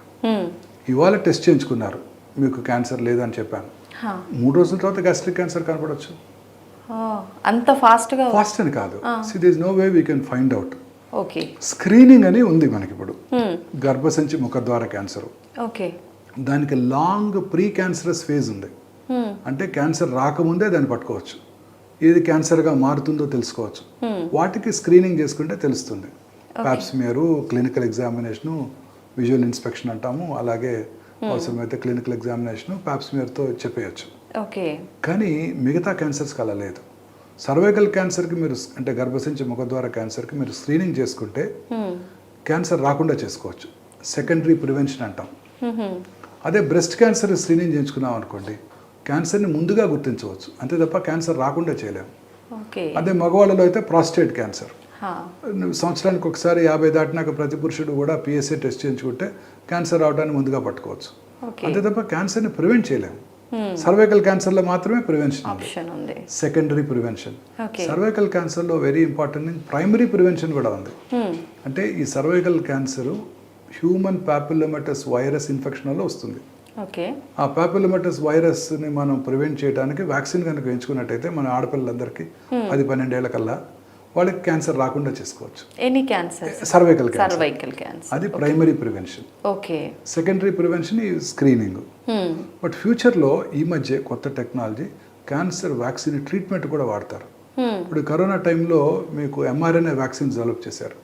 ఇవాళ టెస్ట్ చేయించుకున్నారు, మీకు క్యాన్సర్ లేదని చెప్పాను, 3 రోజుల తర్వాత గ్యాస్ట్రిక్ క్యాన్సర్ కనపడవచ్చు. అంత ఫాస్ట్గా? ఫాస్ట్ అని కాదు, there is no way we can find out. Okay. Screening అని ఉంది మనకి ఇప్పుడు, గర్భసంచి ముఖద్వార క్యాన్సర్. ఓకే. దానికి లాంగ్ ప్రీ క్యాన్సరస్ ఫేజ్ ఉంది. అంటే క్యాన్సర్ రాకముందే దాన్ని పట్టుకోవచ్చు, ఏది క్యాన్సర్గా మారుతుందో తెలుసుకోవచ్చు. వాటికి స్క్రీనింగ్ చేసుకుంటే తెలుస్తుంది. Pap smear, clinical examination, visual inspection అంటాము, అలాగే అవసరమైతే క్లినికల్ ఎగ్జామినేషను పాప్స్మియర్తో చెప్పేయచ్చు. ఓకే. కానీ మిగతా క్యాన్సర్స్కి అలా లేదు. సర్వైకల్ క్యాన్సర్కి మీరు, అంటే గర్భసంచి ముఖద్వార క్యాన్సర్కి మీరు స్క్రీనింగ్ చేసుకుంటే క్యాన్సర్ రాకుండా చేసుకోవచ్చు, సెకండరీ ప్రివెన్షన్ అంటాం. అదే బ్రెస్ట్ క్యాన్సర్ స్క్రీనింగ్ చేయించుకున్నాం అనుకోండి, క్యాన్సర్ని ముందుగా గుర్తించవచ్చు, అంతే తప్ప క్యాన్సర్ రాకుండా చేయలేము. అదే మగవాళ్ళలో అయితే ప్రాస్టేట్ క్యాన్సర్, సంవత్సరానికి ఒకసారి 50 దాటినాక ప్రతి పురుషుడు కూడా పిఎస్ఏ టెస్ట్ చేయించుకుంటే క్యాన్సర్ రావడానికి ముందుగా పట్టుకోవచ్చు, అంతే తప్ప క్యాన్సర్ని ప్రివెంట్ చేయలేము. సర్వైకల్ క్యాన్సర్లో మాత్రమే ప్రివెన్షన్ ఉంది, సెకండరీ ప్రివెన్షన్. సర్వైకల్ క్యాన్సర్లో వెరీ ఇంపార్టెంట్ ప్రైమరీ ప్రివెన్షన్ కూడా ఉంది. అంటే ఈ cervical cancer human papillomatous virus infection వల్ల వస్తుంది. ఆ పాపిల్లోమాటస్ వైరస్ని మనం ప్రివెంట్ చేయడానికి వ్యాక్సిన్ కనుక వేయించుకున్నట్టయితే మన ఆడపిల్లలందరికీ 10-12 ఏళ్ల కల్లా వాళ్ళకి క్యాన్సర్ రాకుండా చేసుకోవచ్చు. Any cancer? Cervical cancer. అది primary prevention. Okay. Secondary prevention ఈ స్క్రీనింగ్. బట్ ఫ్యూచర్లో ఈ మధ్య కొత్త టెక్నాలజీ క్యాన్సర్ వ్యాక్సిన్ ట్రీట్మెంట్ కూడా వాడతారు. ఇప్పుడు కరోనా టైంలో మీకు mRNA వ్యాక్సిన్ డెవలప్ చేశారు.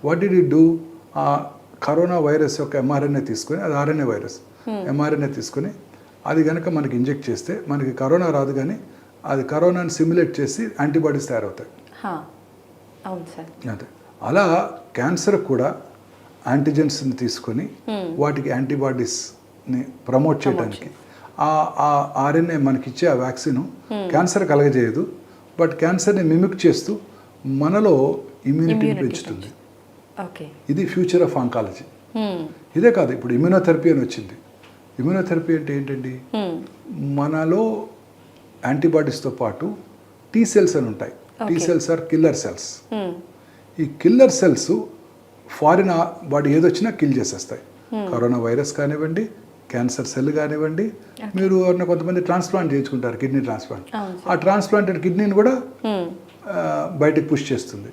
What did you do? ఆ కరోనా వైరస్ యొక్క mRNA తీసుకొని, అది RNA వైరస్, mRNA తీసుకొని అది కనుక మనకి ఇంజెక్ట్ చేస్తే మనకి కరోనా రాదు, కానీ అది కరోనాని సిమ్యులేట్ చేసి యాంటీబాడీస్ తయారవుతాయి. అవును సార్. అదే అలా క్యాన్సర్ కూడా యాంటీజెన్స్ని తీసుకొని వాటికి యాంటీబాడీస్ని ప్రమోట్ చేయడానికి ఆ RNA మనకిచ్చే ఆ వ్యాక్సిన్ క్యాన్సర్ కలగజేయదు, బట్ క్యాన్సర్ని మిమిక్ చేస్తూ మనలో ఇమ్యూనిటీని పెంచుతుంది. ఇది ఫ్యూచర్ ఆఫ్ ఆంకాలజీ. ఇదే కాదు, ఇప్పుడు ఇమ్యూనోథెరపీ అని వచ్చింది. ఇమ్యూనోథెరపీ అంటే ఏంటండి? మనలో యాంటీబాడీస్తో పాటు టీ సెల్స్ అని ఉంటాయి. T cells are killer cells. ఈ కిల్లర్ సెల్స్ ఫారిన్ బాడీ ఏదొచ్చినా కిల్ చేసేస్తాయి. కరోనా వైరస్ కానివ్వండి, క్యాన్సర్ సెల్ కానివ్వండి, మీరు కొంతమంది ట్రాన్స్ప్లాంట్ చేయించుకుంటారు, కిడ్నీ ట్రాన్స్ప్లాంట్. ఆ ట్రాన్స్ప్లాంటెడ్ కిడ్నీని కూడా బయటకు పుష్ చేస్తుంది.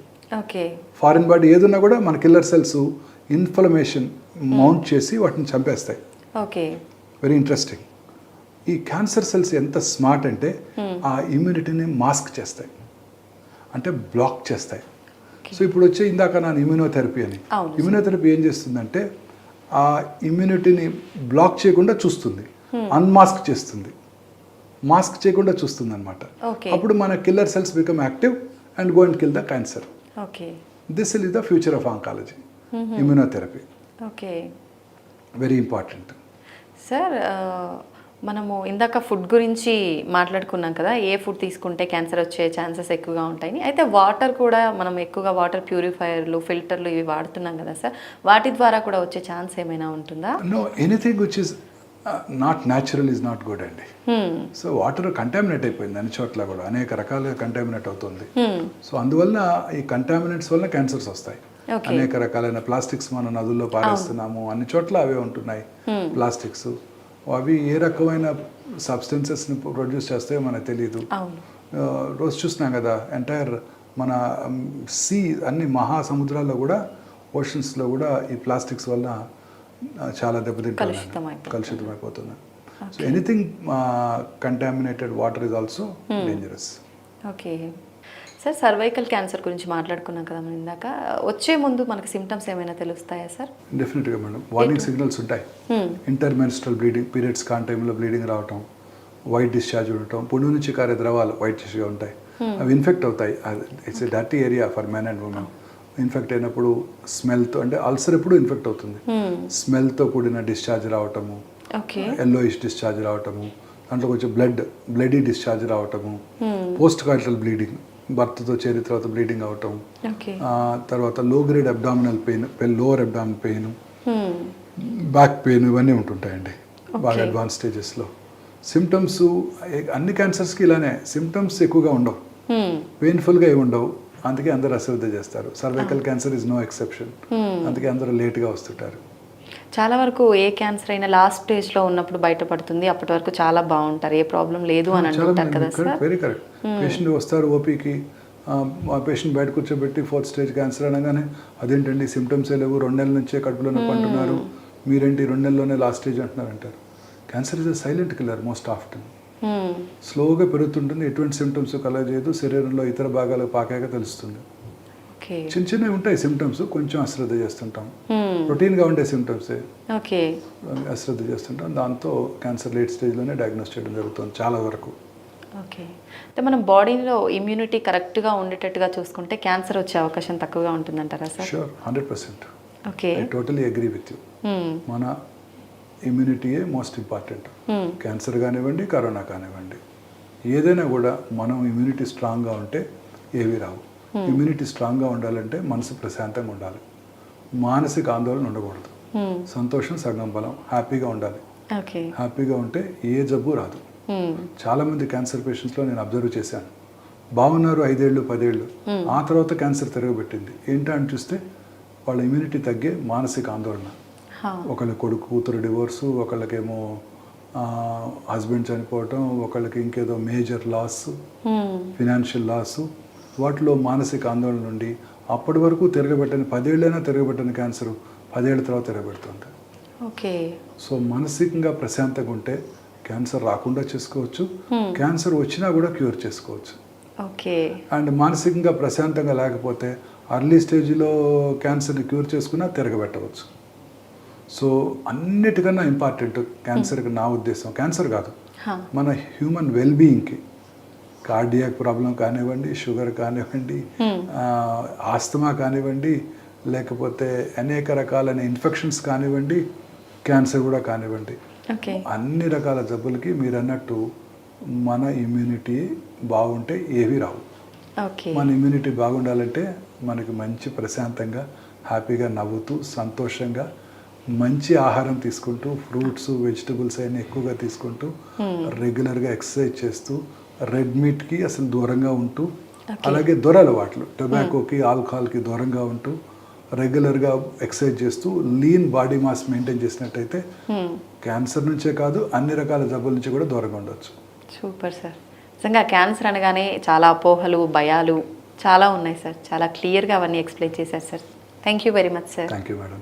ఫారిన్ బాడీ ఏదున్నా కూడా మన కిల్లర్ సెల్స్ ఇన్ఫ్లమేషన్ మౌంట్ చేసి వాటిని చంపేస్తాయి. Very interesting. ఈ క్యాన్సర్ సెల్స్ ఎంత స్మార్ట్ అంటే ఆ ఇమ్యూనిటీని మాస్క్ చేస్తాయి, అంటే బ్లాక్ చేస్తాయి. సో ఇప్పుడు వచ్చే ఇందాక నా ఇమ్యూనోథెరపీ అని, ఇమ్యూనోథెరపీ ఏం చేస్తుందంటే ఆ ఇమ్యూనిటీని బ్లాక్ చేయకుండా చూస్తుంది, అన్మాస్క్ చేస్తుంది, మాస్క్ చేయకుండా చూస్తుంది అనమాట. అప్పుడు మన killer cells become active and go and kill the cancer. This is the future of oncology, immunotherapy. Very important. Sir, మనము ఇందాక ఫుడ్ గురించి మాట్లాడుకున్నాం కదా, ఏ ఫుడ్ తీసుకుంటే క్యాన్సర్ వచ్చే ఛాన్సెస్ ఎక్కువగా ఉంటాయని. అయితే వాటర్ కూడా మనం ఎక్కువగా వాటర్ ప్యూరిఫైయర్లు, ఫిల్టర్లు ఇవి వాడుతున్నాం కదా సార్, వాటి ద్వారా కూడా వచ్చే ఛాన్స్ ఏమైనా ఉంటుందా? No, anything which is not natural is not good అండి. సో వాటర్ కంటామినేట్ అయిపోయింది, అన్ని చోట్ల కూడా అనేక రకాలుగా కంటామినేట్ అవుతుంది. సో అందువల్ల ఈ కంటామినేట్స్ వల్ల క్యాన్సర్స్ వస్తాయి. అనేక రకాలైన ప్లాస్టిక్స్ మనం నదుల్లో పారేస్తున్నాము, అన్ని చోట్ల అవే ఉంటున్నాయి ప్లాస్టిక్స్. అవి ఏ రకమైన సబ్స్టెన్సెస్ని ప్రొడ్యూస్ చేస్తాయో మనకు తెలియదు. రోజు చూస్తున్నాం కదా, ఎంటైర్ మన సీ, అన్ని మహాసముద్రాల్లో కూడా, ఓషన్స్లో కూడా ఈ ప్లాస్టిక్స్ వల్ల చాలా దెబ్బతింటున్నాయి, కలుషితమైపోతున్నాయి. So anything contaminated water is also dangerous. Okay sir, cervical cancer గురించి మాట్లాడుకున్నాం కదా మనం ఇందాక. వచ్చే ముందు మనకి సిమ్టమ్స్ ఏమైనా తెలుస్తాయా సార్? డెఫినెట్గా మేడం, వార్నింగ్ సిగ్నల్స్ ఉంటాయి. ఇంటర్మెన్స్ట్రల్ బ్లీడింగ్, పీరియడ్స్ కాని టైంలో బ్లీడింగ్ రావటం, వైట్ డిశ్చార్జ్ ఉండటం, పుండు నుంచి కారే ద్రవాలు వైట్ డిష్గా ఉంటాయి, అవి ఇన్ఫెక్ట్ అవుతాయి. It's a dirty area for men and women. Infect అయినప్పుడు స్మెల్తో, అంటే అల్సర్ ఎప్పుడు ఇన్ఫెక్ట్ అవుతుంది, స్మెల్తో కూడిన డిశ్చార్జ్ రావటము, ఎల్లోయిష్ డిశ్చార్జ్ రావటము, దాంట్లో కొంచెం బ్లడీ డిశ్చార్జ్ రావటము, పోస్ట్ కాయిటల్ బ్లీడింగ్, భర్తతో చేరిన తర్వాత బ్లీడింగ్ అవటం, తర్వాత లో grade abdominal pain, lower abdominal pain, back pain, ఇవన్నీ ఉంటుంటాయండి బాగా అడ్వాన్స్ స్టేజెస్లో. సిమ్టమ్స్ అన్ని క్యాన్సర్స్కి ఇలానే సిమ్టమ్స్ ఎక్కువగా ఉండవు, పెయిన్ఫుల్గా ఏమి ఉండవు, అందుకే అందరూ అశ్రద్ధ చేస్తారు. Cervical cancer is no exception, అందుకే అందరూ లేట్గా వస్తుంటారు. చాలా వరకు ఏ క్యాన్సర్ అయినా లాస్ట్ స్టేజ్లో ఉన్నప్పుడు బయటపడుతుంది, అప్పటి వరకు చాలా బాగుంటారు, ఏ ప్రాబ్లం లేదు అని అంటుంటారు కదా సార్. Very correct. పేషెంట్ వస్తారు ఓపీకి, ఆ పేషెంట్ బయట కూర్చోబెట్టి 4th స్టేజ్ క్యాన్సర్ అనగానే అదేంటండి సిమ్టమ్సే లేవు, 2 నెలల నుంచే కడుపులో నొప్పి అంటున్నారు, మీరేంటి 2 నెలల్లోనే లాస్ట్ స్టేజ్ అంటున్నారు అంటారు. Cancer is a silent killer most often. స్లోగా పెరుగుతుంటుంది, ఎటువంటి సిమ్టమ్స్ కలగజేయదు, శరీరంలో ఇతర భాగాలకు పాకాక తెలుస్తుంది. చిన్న చిన్నవి ఉంటాయి సిమ్టమ్స్, కొంచెం అశ్రద్ధ చేస్తుంటాం. రొటీన్గా ఉండే సిమ్టమ్సే అశ్రద్ధ చేస్తుంటాం, దాంతో క్యాన్సర్ లేట్ స్టేజ్లోనే డయాగ్నోస్ చేయడం జరుగుతుంది చాలా వరకు. ఓకే, అంటే మనం బాడీలో ఇమ్యూనిటీ కరెక్ట్గా ఉండేటట్టుగా చూసుకుంటే క్యాన్సర్ వచ్చే అవకాశం తక్కువగా ఉంటుందంటారా sir? Sure, 100%. Okay, I totally agree with you. మన ఇమ్యూనిటీయే మోస్ట్ ఇంపార్టెంట్. క్యాన్సర్ కానివ్వండి, కరోనా కానివ్వండి, ఏదైనా కూడా మనం ఇమ్యూనిటీ స్ట్రాంగ్గా ఉంటే ఏవి రావు. ఇమ్యూనిటీ స్ట్రాంగ్గా ఉండాలంటే మనసు ప్రశాంతంగా ఉండాలి, మానసిక ఆందోళన ఉండకూడదు, సంతోషం సగం బలం, హ్యాపీగా ఉండాలి. హ్యాపీగా ఉంటే ఏ జబ్బు రాదు. చాలామంది క్యాన్సర్ పేషెంట్స్లో నేను అబ్జర్వ్ చేశాను, బాగున్నారు 5 ఏళ్ళు 10 ఏళ్ళు, ఆ తర్వాత క్యాన్సర్ తిరగబెట్టింది. ఏంటో అని చూస్తే వాళ్ళ ఇమ్యూనిటీ తగ్గే మానసిక ఆందోళన. ఒకళ్ళ కొడుకు కూతురు డివోర్సు, ఒకళ్ళకేమో హస్బెండ్ చనిపోవటం, ఒకళ్ళకి ఇంకేదో మేజర్ లాస్, ఫినాన్షియల్ లాస్, వాటిలో మానసిక ఆందోళన నుండి అప్పటి వరకు తిరగబెట్టని 10 ఏళ్ళైనా తిరగబెట్టని క్యాన్సర్ 10 ఏళ్ళ తర్వాత తిరగబెడుతుంది. ఓకే, సో మానసికంగా ప్రశాంతంగా ఉంటే క్యాన్సర్ రాకుండా చేసుకోవచ్చు, క్యాన్సర్ వచ్చినా కూడా క్యూర్ చేసుకోవచ్చు. ఓకే, అండ్ మానసికంగా ప్రశాంతంగా లేకపోతే అర్లీ స్టేజ్లో క్యాన్సర్ని క్యూర్ చేసుకున్నా తిరగబెట్టవచ్చు. సో అన్నిటికన్నా ఇంపార్టెంట్ క్యాన్సర్కి నా ఉద్దేశం క్యాన్సర్ కాదు, మన హ్యూమన్ వెల్బీయింగ్కి, కార్డియాక్ ప్రాబ్లం కానివ్వండి, షుగర్ కానివ్వండి, ఆస్తమా కానివ్వండి, లేకపోతే అనేక రకాలైన ఇన్ఫెక్షన్స్ కానివ్వండి, క్యాన్సర్ కూడా కానివ్వండి, అన్ని రకాల జబ్బులకి మీరు అన్నట్టు మన ఇమ్యూనిటీ బాగుంటే ఏవి రావు. మన ఇమ్యూనిటీ బాగుండాలంటే మనకి మంచి ప్రశాంతంగా హ్యాపీగా నవ్వుతూ సంతోషంగా మంచి ఆహారం తీసుకుంటూ ఫ్రూట్స్ వెజిటబుల్స్ అయినా ఎక్కువగా తీసుకుంటూ రెగ్యులర్గా ఎక్సర్సైజ్ చేస్తూ రెడ్ మీట్కి అసలు దూరంగా ఉంటూ, అలాగే దురలవాట్లు టొబాకోకి ఆల్కహాల్కి దూరంగా ఉంటూ రెగ్యులర్గా ఎక్సర్సైజ్ చేస్తూ లీన్ బాడీ మాస్ మెయింటైన్ చేసినట్టయితే క్యాన్సర్ నుంచే కాదు అన్ని రకాల జబ్బుల నుంచి కూడా దూరంగా ఉండొచ్చు. సూపర్ సార్, నిజంగా క్యాన్సర్ అనగానే చాలా అపోహలు భయాలు చాలా ఉన్నాయి సార్, చాలా క్లియర్గా అవన్నీ ఎక్స్ప్లెయిన్ చేశారు sir. Thank you very much sir. Thank you madam.